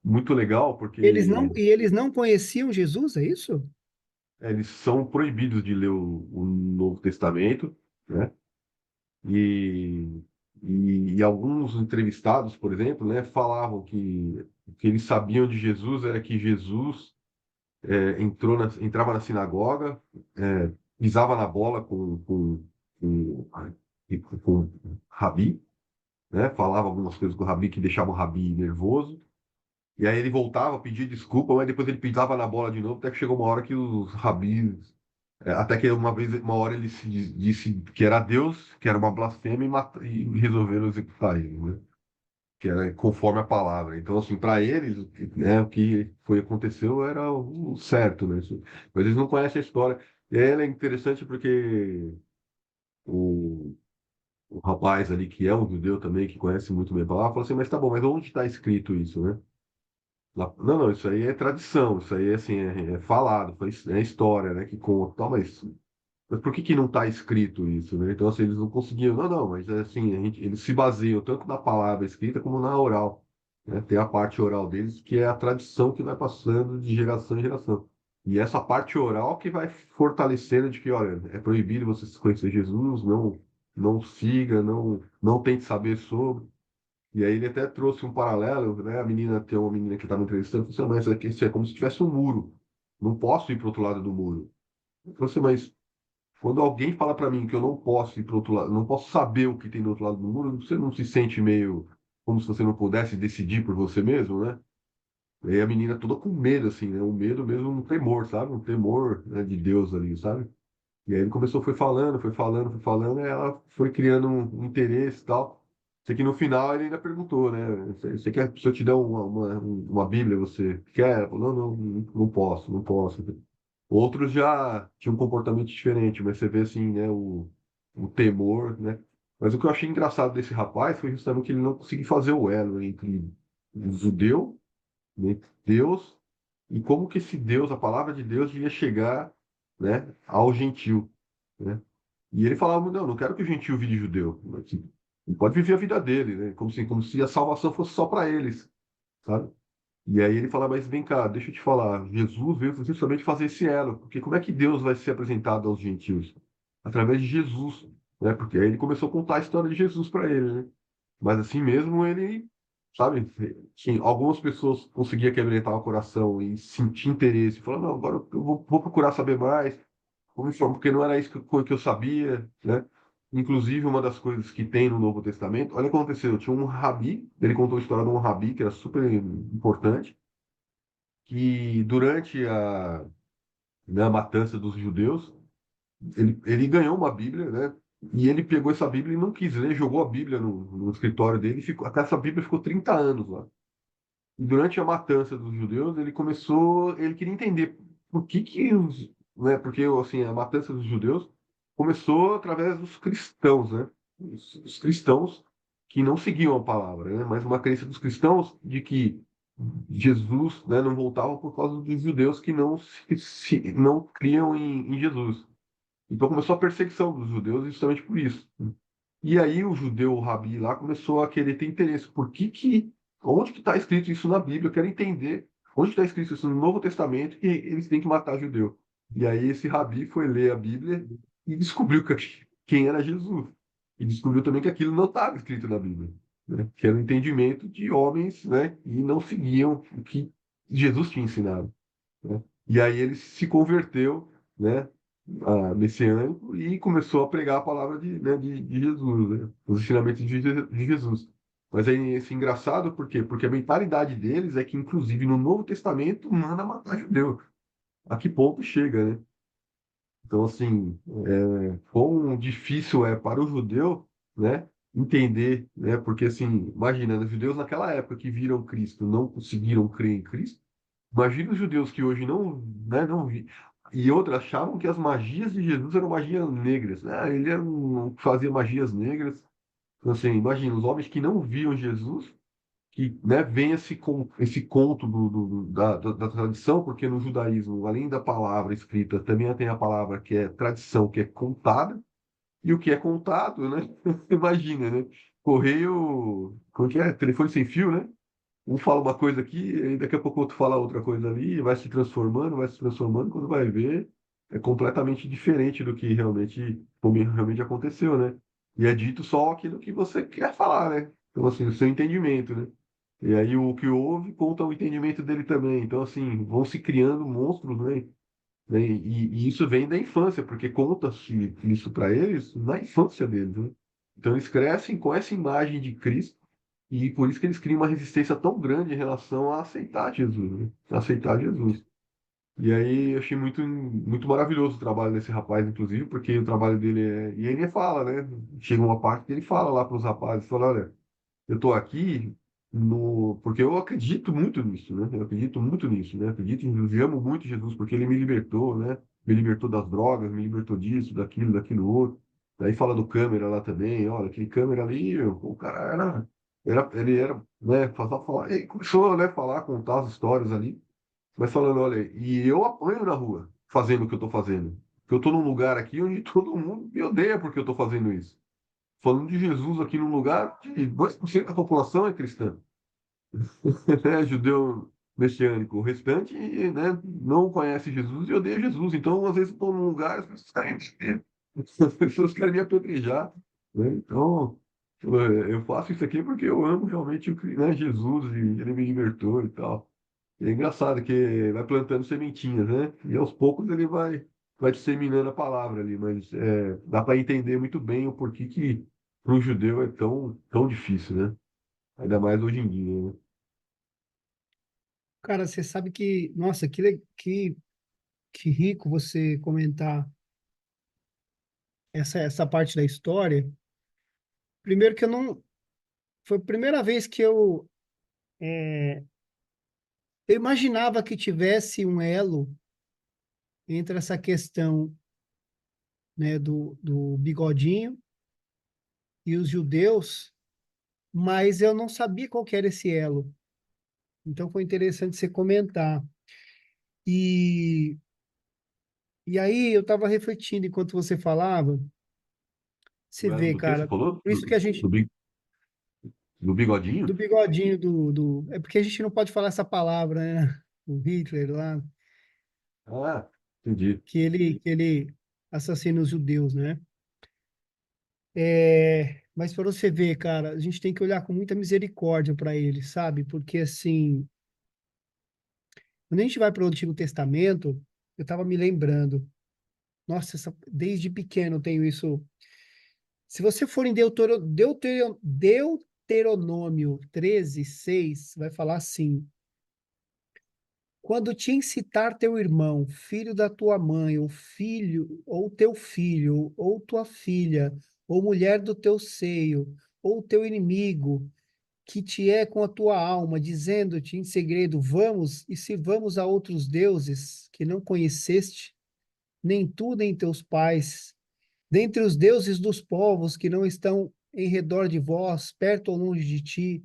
Speaker 6: muito legal, porque
Speaker 5: Eles não conheciam Jesus, é isso?
Speaker 6: eles são proibidos de ler o Novo Testamento, né? E, e alguns entrevistados, por exemplo, né, falavam que o que eles sabiam de Jesus era que Jesus entrava na sinagoga, pisava na bola com o Rabi, né, falava algumas coisas com o Rabi que deixavam o Rabi nervoso. E aí ele voltava, pedia desculpa, mas depois ele pisava na bola de novo, até que chegou uma hora que os rabis, até que uma hora ele disse que era Deus, que era uma blasfêmia e resolveram executar ele, né? Que era conforme a palavra. Então, assim, para eles, né, o que aconteceu era o certo, né? Mas eles não conhecem a história. E aí ela é interessante porque o, o rapaz ali, que é um judeu também, que conhece muito bem a palavra, falou assim, mas tá bom, mas onde está escrito isso, né? Não, não, isso aí é tradição, isso aí assim, é falado, é história, né, que conta, tal, mas por que que não está escrito isso, né? Então, assim, eles não conseguiam, não, mas assim, eles se baseiam tanto na palavra escrita como na oral, né? Tem a parte oral deles, que é a tradição que vai passando de geração em geração. E essa parte oral que vai fortalecendo de que, olha, é proibido você conhecer Jesus, não siga, não tente saber sobre. E aí ele até trouxe um paralelo, né? Tem uma menina que estava entrevistando, falou assim, mas aqui isso é como se tivesse um muro. Não posso ir para o outro lado do muro. Eu falei assim, mas quando alguém fala para mim que eu não posso ir para o outro lado, não posso saber o que tem do outro lado do muro, você não se sente meio como se você não pudesse decidir por você mesmo, né? E aí a menina toda com medo, assim, né? Um medo mesmo, um temor, sabe? Um temor, né, de Deus ali, sabe? E aí ele começou, foi falando, e ela foi criando um interesse e tal. Sei que no final ele ainda perguntou, né? Você quer, se eu te der uma Bíblia, você quer? Ela falou, não posso, não posso. Outros já tinham um comportamento diferente, mas você vê assim, né, o temor, né? Mas o que eu achei engraçado desse rapaz foi justamente que ele não conseguiu fazer o elo entre o judeu, né, Deus, e como que esse Deus, a palavra de Deus, ia chegar, né, ao gentio, né? E ele falava, não quero que o gentio vire judeu. Assim, ele pode viver a vida dele, né? Como se a salvação fosse só para eles, sabe? E aí ele fala, mas vem cá, deixa eu te falar, Jesus veio justamente fazer esse elo, porque como é que Deus vai ser apresentado aos gentios? Através de Jesus, né? Porque aí ele começou a contar a história de Jesus para ele, né? Mas assim mesmo ele, sabe, algumas pessoas conseguiam quebrantar o coração e sentir interesse, falar, não, agora eu vou procurar saber mais, vou me informar, porque não era isso que eu sabia, né? Inclusive, uma das coisas que tem no Novo Testamento, olha o que aconteceu, tinha um rabi, ele contou a história de um rabi que era super importante, que durante né, a matança dos judeus, ele ganhou uma Bíblia, né? E ele pegou essa Bíblia e não quis ler, jogou a Bíblia no escritório dele, e até essa Bíblia ficou 30 anos lá. E durante a matança dos judeus, ele queria entender por que né? Porque assim, a matança dos judeus começou através dos cristãos, né? Os cristãos que não seguiam a palavra, né? Mas uma crença dos cristãos de que Jesus, né, não voltava por causa dos judeus que não criam em Jesus. Então começou a perseguição dos judeus justamente por isso. E aí o judeu, o Rabi lá, começou a querer ter interesse. Onde que está escrito isso na Bíblia? Eu quero entender onde está escrito isso no Novo Testamento que eles têm que matar judeu. E aí esse Rabi foi ler a Bíblia e descobriu quem era Jesus. E descobriu também que aquilo não estava escrito na Bíblia, né? Que era um entendimento de homens, né? E não seguiam o que Jesus tinha ensinado, né? E aí ele se converteu, né? Messiânico e começou a pregar a palavra de Jesus, né? Os ensinamentos de Jesus. Mas aí esse engraçado, por quê? Porque a mentalidade deles é que, inclusive, no Novo Testamento, manda matar judeu. A que ponto chega, né? Então, assim, quão difícil é para o judeu, né, entender, né? Porque, assim, imagina, os judeus naquela época que viram Cristo não conseguiram crer em Cristo. Imagina os judeus que hoje não, né, não vi. E outros achavam que as magias de Jesus eram magias negras, né? Ele fazia magias negras. Então, assim, imagina, os homens que não viam Jesus, que, né, vem esse conto da tradição, porque no judaísmo, além da palavra escrita, também tem a palavra que é tradição, que é contada, e o que é contado, né? Imagina, né? Correio, como que é? Telefone sem fio, né? Um fala uma coisa aqui, e daqui a pouco outro fala outra coisa ali, e vai se transformando, quando vai ver, é completamente diferente do que realmente aconteceu, né? E é dito só aquilo que você quer falar, né? Então, assim, o seu entendimento, né? E aí o que ouve conta o entendimento dele também. Então, assim, vão se criando monstros, né? E isso vem da infância, porque conta-se isso para eles na infância deles, né? Então, eles crescem com essa imagem de Cristo e por isso que eles criam uma resistência tão grande em relação a aceitar Jesus, né? A aceitar Jesus. E aí eu achei muito maravilhoso o trabalho desse rapaz, inclusive, porque o trabalho dele é. E ele fala, né? Chega uma parte que ele fala lá para os rapazes, fala, olha, eu estou aqui porque eu acredito muito nisso, né? Eu acredito muito nisso, né? Acredito em Jesus e amo muito Jesus porque ele me libertou, né? Me libertou das drogas, me libertou disso, daquilo outro. Daí fala do câmera lá também, olha, aquele câmera ali, o cara ele era, né? Ele começou, né? Falar, contar as histórias ali, mas falando, olha, e eu apanho na rua fazendo o que eu estou fazendo. Porque eu estou num lugar aqui onde todo mundo me odeia porque eu estou fazendo isso. Falando de Jesus aqui num lugar que 2% da população é cristã, né? Judeu messiânico. O restante, né, não conhece Jesus e odeia Jesus. Então, às vezes, eu estou num lugar, as pessoas querem me apedrejar, né? Então, eu faço isso aqui porque eu amo realmente né, Jesus e ele me libertou e tal. E é engraçado que vai plantando sementinhas, né? E aos poucos ele vai disseminando a palavra ali, mas dá para entender muito bem o porquê que para o judeu é tão difícil, né? Ainda mais hoje em dia, né?
Speaker 5: Cara, você sabe que, nossa, que rico você comentar essa parte da história. Primeiro que eu não, foi a primeira vez que eu imaginava que tivesse um elo entre essa questão, né, do bigodinho e os judeus, mas eu não sabia qual que era esse elo. Então foi interessante você comentar. E, e aí eu estava refletindo enquanto você falava, você
Speaker 6: Não era
Speaker 5: vê,
Speaker 6: do que você
Speaker 5: cara,
Speaker 6: falou?
Speaker 5: por isso que a gente,
Speaker 6: Do bigodinho?
Speaker 5: do bigodinho é porque a gente não pode falar essa palavra, né? O Hitler lá,
Speaker 6: Ah, entendi.
Speaker 5: que ele assassina os judeus, né? Mas para você ver, cara, a gente tem que olhar com muita misericórdia para ele, sabe? Porque assim, quando a gente vai para o Antigo Testamento, eu estava me lembrando, nossa, desde pequeno eu tenho isso. Se você for em Deuteronômio 13:6, vai falar assim: quando te incitar teu irmão, filho da tua mãe, ou filho, ou teu filho, ou tua filha, ou mulher do teu seio, ou teu inimigo, que te é com a tua alma, dizendo-te em segredo: vamos e sirvamos a outros deuses que não conheceste, nem tu nem teus pais, dentre os deuses dos povos que não estão em redor de vós, perto ou longe de ti,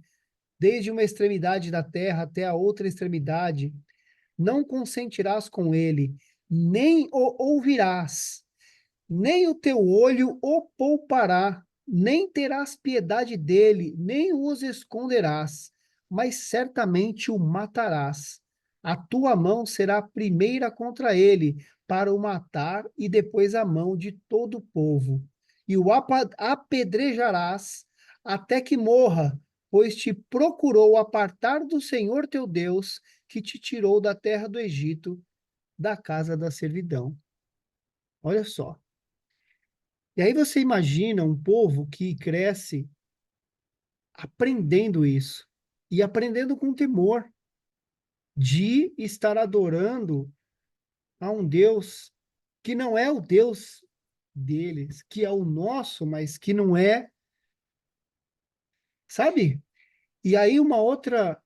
Speaker 5: desde uma extremidade da terra até a outra extremidade, não consentirás com ele, nem o ouvirás, nem o teu olho o poupará, nem terás piedade dele, nem os esconderás, mas certamente o matarás. A tua mão será a primeira contra ele, para o matar, e depois a mão de todo o povo. E o apedrejarás até que morra, pois te procurou apartar do Senhor teu Deus, que te tirou da terra do Egito, da casa da servidão. Olha só. E aí você imagina um povo que cresce aprendendo isso e aprendendo com temor de estar adorando a um Deus que não é o Deus deles, que é o nosso, mas que não é, sabe? E aí um outro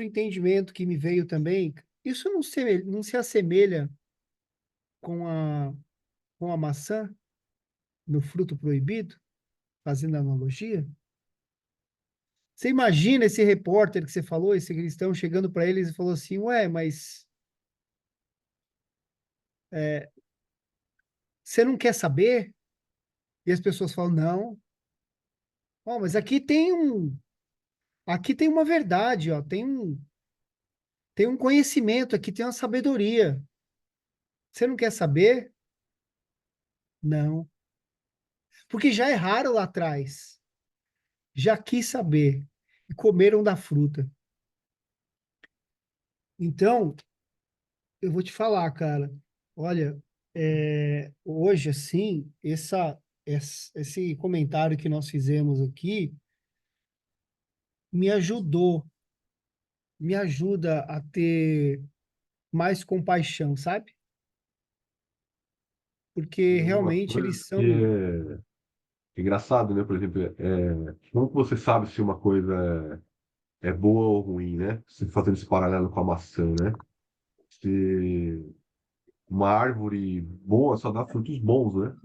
Speaker 5: entendimento que me veio também, isso não se assemelha com com a maçã no fruto proibido, fazendo analogia? Você imagina esse repórter que você falou, esse cristão, chegando para eles e falou assim: Ué, mas você não quer saber? E as pessoas falam: Não, ó, mas aqui tem uma verdade, ó, tem um conhecimento, aqui tem uma sabedoria. Você não quer saber? Não. Porque já erraram lá atrás, já quis saber e comeram da fruta. Então, eu vou te falar, cara, olha, hoje, assim, esse comentário que nós fizemos aqui me ajudou, me ajuda a ter mais compaixão, sabe? Porque
Speaker 6: Uma
Speaker 5: realmente
Speaker 6: coisa
Speaker 5: eles
Speaker 6: que
Speaker 5: são.
Speaker 6: é engraçado, né? Por exemplo, como que você sabe se uma coisa é boa ou ruim, né? Se fazendo esse paralelo com a maçã, né? Se uma árvore boa só dá frutos bons, né?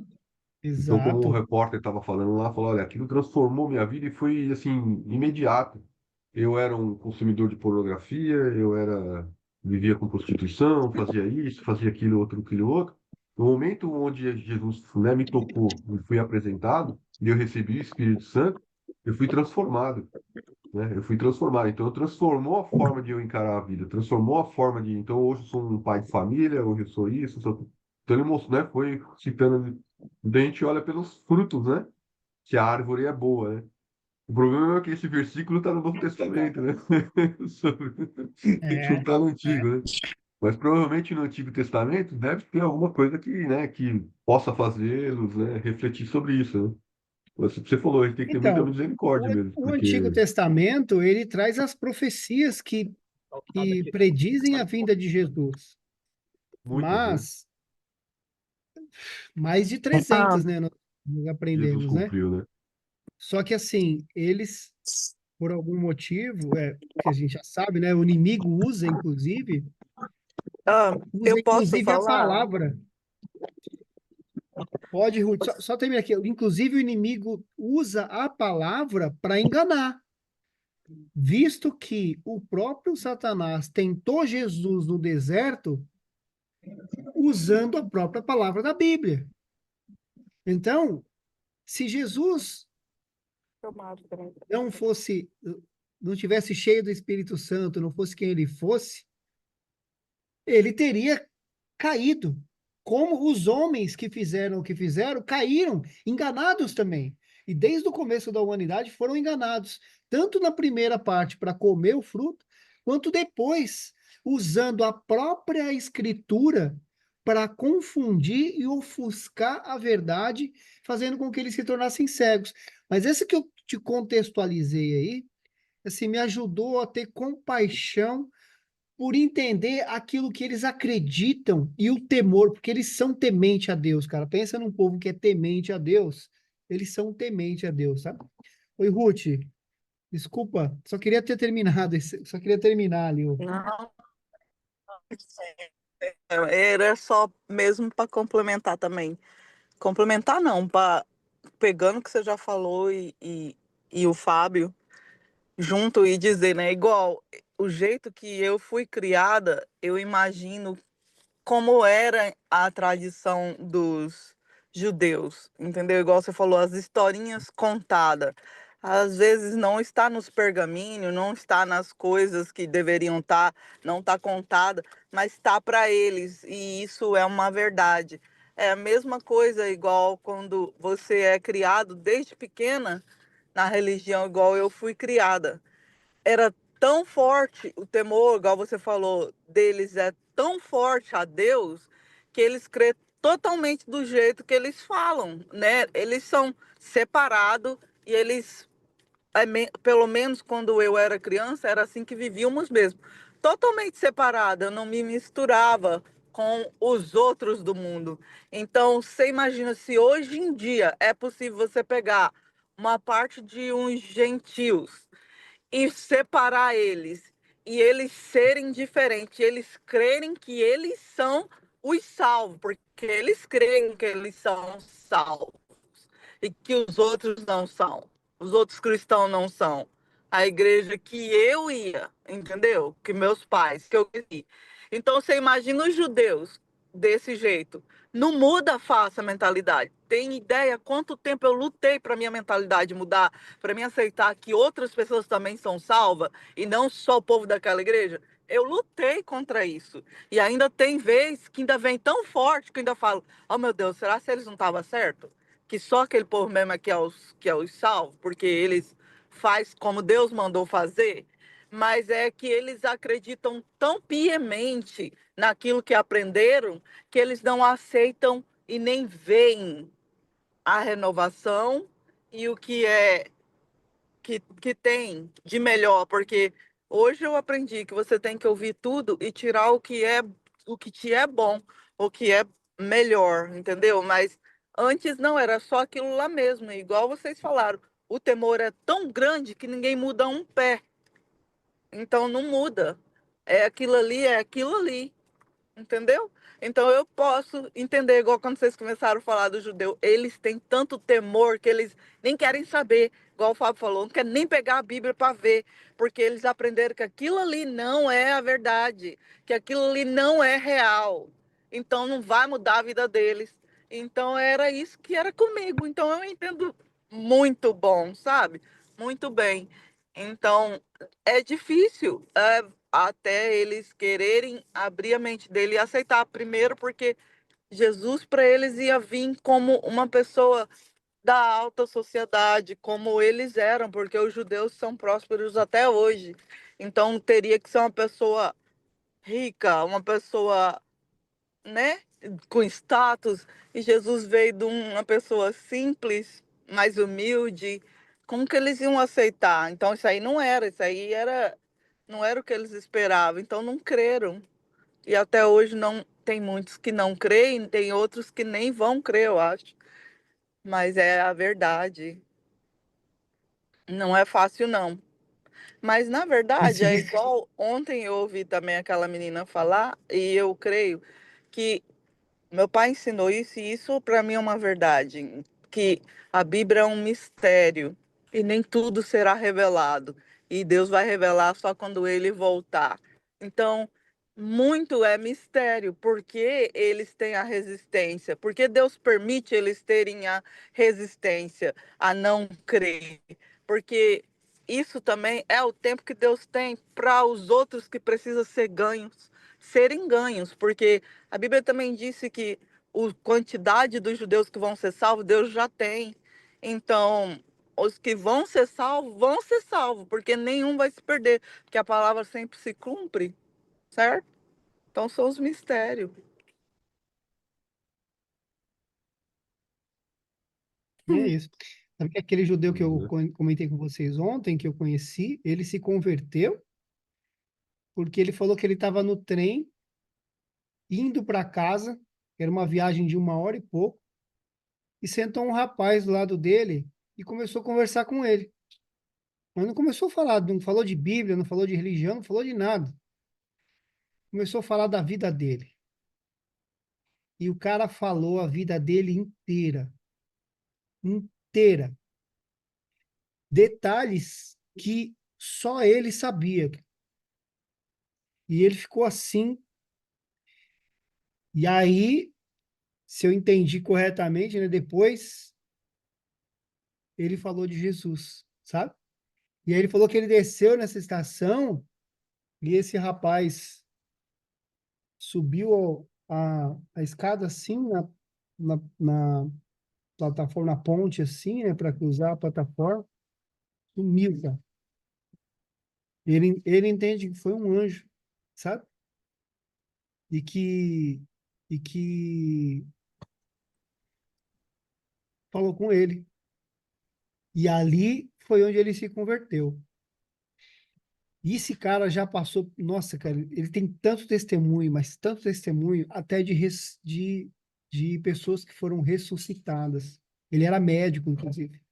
Speaker 6: Então, como o
Speaker 5: Exato,
Speaker 6: repórter estava falando lá, falou, olha, aquilo transformou minha vida e foi, assim, imediato. Eu era um consumidor de pornografia, vivia com prostituição, fazia isso, fazia aquilo outro. No momento onde Jesus, né, me tocou, me fui apresentado, e eu recebi o Espírito Santo, eu fui transformado, né? Eu fui transformado. Então, transformou a forma de eu encarar a vida, transformou a forma de. Então, hoje eu sou um pai de família, hoje eu sou isso, Então, ele mostrou, né? Foi citando. Daí a gente olha pelos frutos, né? Se a árvore é boa, né? O problema é que esse versículo está no Novo Testamento, né? Não
Speaker 5: é,
Speaker 6: está no
Speaker 5: é.
Speaker 6: Antigo, né? Mas provavelmente no Antigo Testamento deve ter alguma coisa que, né, que possa fazê-los, né, refletir sobre isso, né? Você falou, a gente tem que ter muita
Speaker 5: Então,
Speaker 6: misericórdia mesmo,
Speaker 5: o Antigo
Speaker 6: porque
Speaker 5: Testamento, ele traz as profecias que predizem a vinda de Jesus.
Speaker 6: muitas, né?
Speaker 5: Mas mais de
Speaker 3: Ah,
Speaker 5: 300, né? Nós
Speaker 6: Jesus
Speaker 5: aprendemos, né?
Speaker 6: cumpriu, né?
Speaker 5: Só que assim, eles, por algum motivo, que a gente já sabe, né? O inimigo
Speaker 3: ah,
Speaker 5: usa
Speaker 3: eu posso
Speaker 5: inclusive a
Speaker 3: falar?
Speaker 5: palavra. Pode, Ruth, só termina aqui. Inclusive, o inimigo usa a palavra para enganar, visto que o próprio Satanás tentou Jesus no deserto usando a própria palavra da Bíblia. Então, se Jesus
Speaker 3: Tomado, peraí.
Speaker 5: não fosse, não tivesse cheio do Espírito Santo, não fosse quem ele fosse, ele teria caído. Como os homens que fizeram o que fizeram, caíram, enganados também. E desde o começo da humanidade foram enganados, tanto na primeira parte para comer o fruto, quanto depois, usando a própria escritura para confundir e ofuscar a verdade, fazendo com que eles se tornassem cegos. Mas esse que eu te contextualizei aí, assim, me ajudou a ter compaixão por entender aquilo que eles acreditam e o temor, porque eles são temente a Deus, cara. Pensa num povo que é temente a Deus, eles são temente a Deus, sabe? Oi, Ruth, desculpa, só queria ter terminado, só queria terminar ali.
Speaker 3: Não, era só mesmo para complementar também. Complementar não, pegando o que você já falou e o Fábio, junto e dizer, né? Igual o jeito que eu fui criada, eu imagino como era a tradição dos judeus, entendeu? Igual você falou, as historinhas contadas. Às vezes não está nos pergaminhos, não está nas coisas que deveriam estar, não está contada, mas está para eles, e isso é uma verdade. É a mesma coisa, igual quando você é criado desde pequena na religião, igual eu fui criada. Era tão forte o temor, igual você falou, deles é tão forte a Deus que eles crê totalmente do jeito que eles falam, né? Eles são separados e eles, pelo menos quando eu era criança, era assim que vivíamos mesmo. Totalmente separada, eu não me misturava com os outros do mundo. Então, você imagina se hoje em dia é possível você pegar uma parte de uns gentios e separar eles e eles serem diferentes, eles crerem que eles são os salvos, porque eles creem que eles são salvos e que os outros não são, os outros cristãos não são. A igreja que eu ia, entendeu? Que meus pais, que eu cresci. Então você imagina os judeus desse jeito. Não muda fácil a mentalidade. Tem ideia quanto tempo eu lutei para minha mentalidade mudar, para me aceitar que outras pessoas também são salvas e não só o povo daquela igreja? Eu lutei contra isso. E ainda tem vez que ainda vem tão forte que eu ainda falo: oh meu Deus, será que eles não estavam certos? Que só aquele povo mesmo é que é os salvos, porque eles faz como Deus mandou fazer, mas é que eles acreditam tão piamente naquilo que aprenderam que eles não aceitam e nem veem a renovação e o que é que tem de melhor, porque hoje eu aprendi que você tem que ouvir tudo e tirar o que te é bom, o que é melhor, entendeu? Mas antes não, era só aquilo lá mesmo, igual vocês falaram. O temor é tão grande que ninguém muda um pé. Então não muda. É aquilo ali. Entendeu? Então eu posso entender, igual quando vocês começaram a falar do judeu, eles têm tanto temor que eles nem querem saber, igual o Fábio falou, não quer nem pegar a Bíblia para ver, porque eles aprenderam que aquilo ali não é a verdade, que aquilo ali não é real. Então não vai mudar a vida deles. Então era isso que era comigo. Então eu entendo muito bom, sabe? Muito bem. Então é difícil. Até eles quererem abrir a mente dele e aceitar. Primeiro, porque Jesus para eles ia vir como uma pessoa da alta sociedade, como eles eram, porque os judeus são prósperos até hoje. Então teria que ser uma pessoa rica, uma pessoa, né, com status. E Jesus veio de uma pessoa simples, mais humilde. Como que eles iam aceitar? Então isso aí era não era o que eles esperavam, então não creram. E até hoje não tem muitos que não creem, tem outros que nem vão crer, eu acho. Mas é a verdade. Não é fácil, não. Mas, na verdade, é
Speaker 5: Esse,
Speaker 3: igual ontem eu ouvi também aquela menina falar, e eu creio que meu pai ensinou isso, e isso para mim é uma verdade, que a Bíblia é um mistério e nem tudo será revelado. E Deus vai revelar só quando ele voltar. Então, muito é mistério, porque eles têm a resistência, porque Deus permite eles terem a resistência a não crer. Porque isso também é o tempo que Deus tem para os outros que precisam ser ganhos, serem ganhos, porque a Bíblia também disse que a quantidade dos judeus que vão ser salvos, Deus já tem. Então, os que vão ser salvos, porque nenhum vai se perder, porque a palavra sempre se cumpre, certo? Então, são os mistérios.
Speaker 5: e é isso. Sabe que aquele judeu que eu
Speaker 6: Né?
Speaker 5: comentei com vocês ontem, que eu conheci, ele se converteu porque ele falou que ele estava no trem, indo para casa, era uma viagem de 1 hora e pouco, e sentou um rapaz do lado dele e começou a conversar com ele. Mas não começou a falar, não falou de Bíblia, não falou de religião, não falou de nada. Começou a falar da vida dele. E o cara falou a vida dele inteira, inteira. Detalhes que Só ele sabia. E ele ficou assim. E aí, se eu entendi corretamente, né, depois ele falou de Jesus, sabe? E aí ele falou que ele desceu nessa estação e esse rapaz subiu a escada assim na plataforma, na ponte assim, né, para cruzar a plataforma, sumiu, cara. Ele entende que foi um anjo, sabe? E que falou com ele. E ali foi onde ele se converteu. E esse cara já passou, nossa, cara, ele tem tanto testemunho, mas tanto testemunho, até de pessoas que foram ressuscitadas. Ele era médico, inclusive.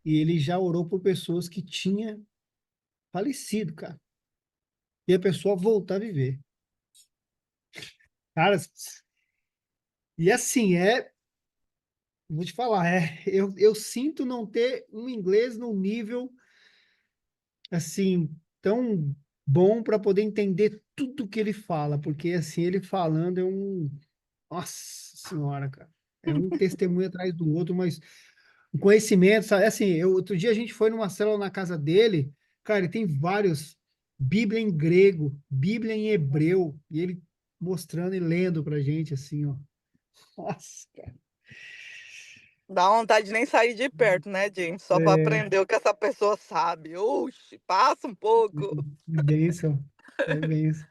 Speaker 5: E ele já orou por pessoas que tinham falecido, cara. E a pessoa voltar a viver. Cara, e assim, vou te falar, eu sinto não ter um inglês num nível assim tão bom para poder entender tudo que ele fala, porque assim, ele falando nossa senhora, cara. É um testemunho atrás do outro, mas o conhecimento, sabe? Assim, outro dia a gente foi numa célula na casa dele, cara, ele tem vários, Bíblia em grego, Bíblia em hebreu, e ele mostrando e lendo pra gente, assim, ó. Nossa, cara.
Speaker 3: Dá vontade de nem sair de perto, né, James? Só para
Speaker 5: É,
Speaker 3: aprender o que essa pessoa sabe. Oxi, passa um pouco.
Speaker 5: bênção, é bênção.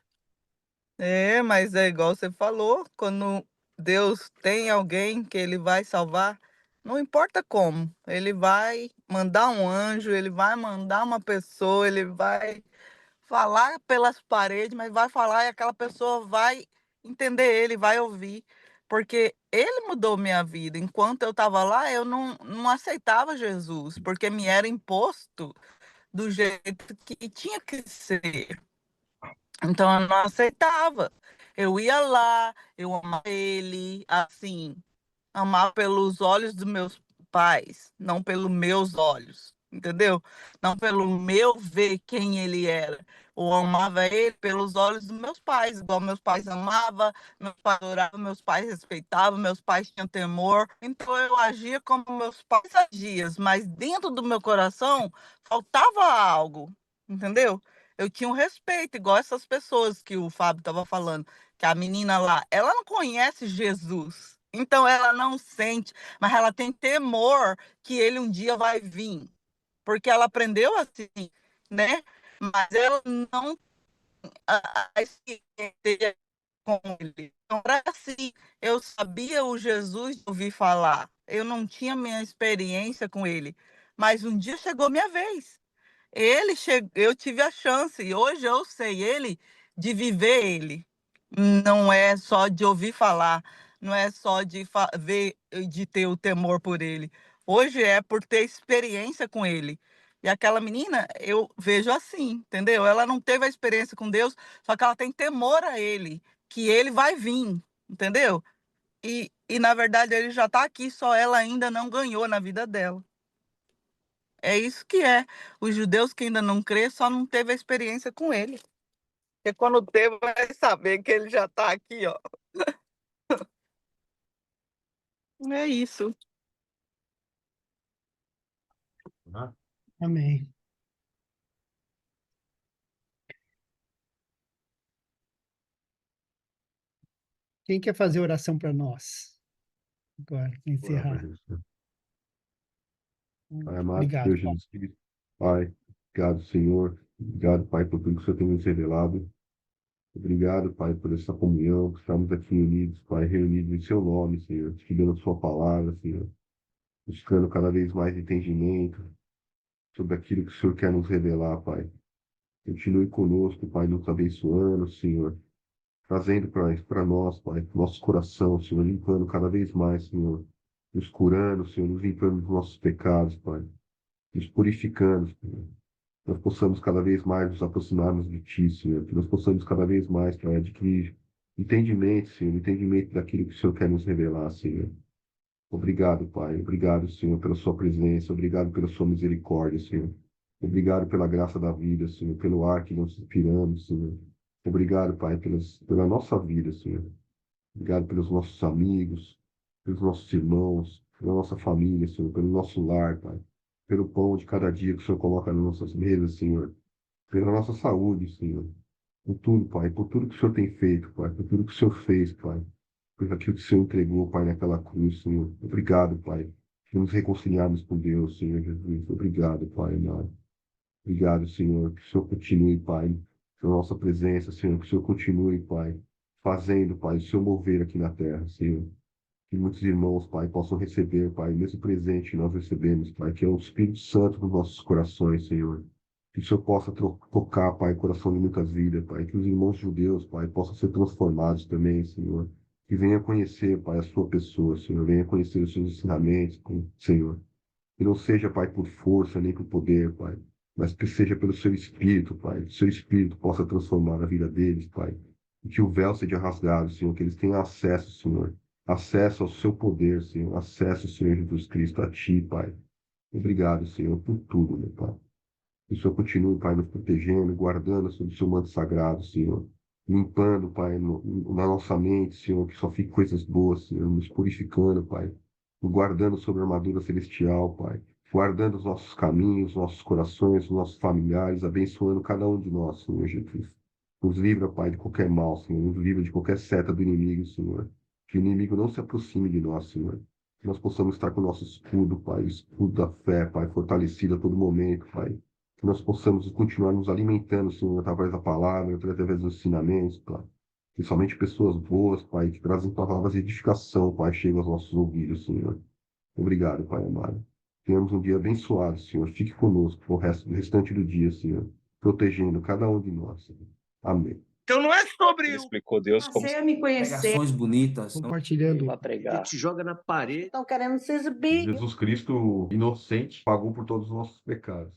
Speaker 3: É, mas é igual você falou, quando Deus tem alguém que ele vai salvar, não importa como, ele vai mandar um anjo, ele vai mandar uma pessoa, ele vai falar pelas paredes, mas vai falar e aquela pessoa vai entender ele, vai ouvir, porque ele mudou minha vida. Enquanto eu estava lá, eu não aceitava Jesus, porque me era imposto do jeito que tinha que ser. Então eu não aceitava. Eu ia lá, eu amava ele, assim, amar pelos olhos dos meus pais, não pelos meus olhos, entendeu? Não pelo meu ver quem ele era. Eu amava ele pelos olhos dos meus pais, igual meus pais amavam, meus pais adoravam, meus pais respeitavam, meus pais tinham temor. Então eu agia como meus pais agiam, mas dentro do meu coração faltava algo, entendeu? Eu tinha um respeito, igual essas pessoas que o Fábio estava falando, que a menina lá, ela não conhece Jesus. Então ela não sente, mas ela tem temor que ele um dia vai vir, porque ela aprendeu assim, né? Mas ela não a experiência com ele. Então, era assim, eu sabia o Jesus de ouvir falar, eu não tinha minha experiência com ele, mas um dia chegou minha vez. Eu tive a chance, e hoje eu sei ele de viver ele. Não é só de ouvir falar, não é só de ver, de ter o temor por ele. Hoje é por ter experiência com ele. E aquela menina, eu vejo assim, entendeu? Ela não teve a experiência com Deus, só que ela tem temor a ele, que ele vai vir, entendeu? E na verdade ele já está aqui, só ela ainda não ganhou na vida dela. É isso que é. Os judeus que ainda não crê só não teve a experiência com ele. Porque quando teve, vai saber que ele já está aqui, ó. É isso.
Speaker 6: Ah,
Speaker 5: Amém. Quem quer fazer oração para nós? Agora, pra
Speaker 6: orar para
Speaker 5: encerrar.
Speaker 6: Deus, né? Pai amado,
Speaker 5: Obrigado,
Speaker 6: Deus
Speaker 5: Paulo.
Speaker 6: Jesus Cristo. Pai, obrigado, Senhor. Obrigado, Pai, por tudo que o Senhor tem nos revelado. Obrigado, Pai, por essa comunhão, que estamos aqui unidos, Pai, reunidos em Seu nome, Senhor, estudando a Sua palavra, Senhor, buscando cada vez mais entendimento sobre aquilo que o Senhor quer nos revelar, Pai. Continue conosco, Pai, nos abençoando, Senhor, trazendo para nós, Pai, nosso coração, Senhor, limpando cada vez mais, Senhor, nos curando, Senhor, nos limpando dos nossos pecados, Pai, nos purificando, Senhor. Nós possamos cada vez mais nos aproximarmos de Ti, Senhor, que nós possamos cada vez mais, Pai, adquirir entendimento, Senhor, entendimento daquilo que o Senhor quer nos revelar, Senhor. Obrigado, Pai. Obrigado, Senhor, pela Sua presença. Obrigado pela Sua misericórdia, Senhor. Obrigado pela graça da vida, Senhor, pelo ar que nós respiramos, Senhor. Obrigado, Pai, pela nossa vida, Senhor. Obrigado pelos nossos amigos, pelos nossos irmãos, pela nossa família, Senhor, pelo nosso lar, Pai. Pelo pão de cada dia que o Senhor coloca nas nossas mesas, Senhor. Pela nossa saúde, Senhor. Por tudo, Pai, por tudo que o Senhor tem feito, Pai, por tudo que o Senhor fez, Pai. Por aquilo que o Senhor entregou, Pai, naquela cruz, Senhor. Obrigado, Pai, por nos reconciliarmos com Deus, Senhor Jesus. Obrigado, Pai, amado. Obrigado, Senhor, que o Senhor continue, Pai, na nossa presença, Senhor, que o Senhor continue, Pai, fazendo, Pai, o Senhor mover aqui na terra, Senhor. Que muitos irmãos, Pai, possam receber, Pai, o mesmo presente que nós recebemos, Pai, que é o Espírito Santo nos nossos corações, Senhor. Que o Senhor possa tocar, Pai, o coração de muitas vidas, Pai. Que os irmãos judeus, Pai, possam ser transformados também, Senhor. Que venha conhecer, Pai, a sua pessoa, Senhor. Venha conhecer os seus ensinamentos, Senhor. Que não seja, Pai, por força nem por poder, Pai, mas que seja pelo seu Espírito, Pai. Que o seu Espírito possa transformar a vida deles, Pai. E que o véu seja rasgado, Senhor. Que eles tenham acesso, Senhor. Acesso ao seu poder, Senhor. Acesso, Senhor Jesus Cristo, a Ti, Pai. Obrigado, Senhor, por tudo, meu Pai. Que o Senhor continue, Pai, nos protegendo, guardando sob o seu manto sagrado, Senhor. Limpando, Pai, na nossa mente, Senhor, que só fique coisas boas, Senhor. Nos purificando, Pai. Nos guardando sob a armadura celestial, Pai. Guardando os nossos caminhos, nossos corações, os nossos familiares, abençoando cada um de nós, Senhor Jesus. Nos livra, Pai, de qualquer mal, Senhor. Nos livra de qualquer seta do inimigo, Senhor. Que o inimigo não se aproxime de nós, Senhor. Que nós possamos estar com o nosso escudo, Pai, o escudo da fé, Pai, fortalecido a todo momento, Pai. Que nós possamos continuar nos alimentando, Senhor, através da palavra, através dos ensinamentos, Pai. Que somente pessoas boas, Pai, que trazem palavras de edificação, Pai, cheguem aos nossos ouvidos, Senhor. Obrigado, Pai amado. Tenhamos um dia abençoado, Senhor. Fique conosco o restante do dia, Senhor, protegendo cada um de nós, Senhor. Amém.
Speaker 2: Então não é sobre
Speaker 4: Ele explicou Deus como
Speaker 7: Passei a me conhecer.
Speaker 4: pregações bonitas.
Speaker 5: Compartilhando.
Speaker 4: Para
Speaker 1: Ele
Speaker 4: pregar.
Speaker 1: te joga na parede.
Speaker 7: Estão querendo se exibir.
Speaker 6: Jesus Cristo, inocente, pagou por todos os nossos pecados.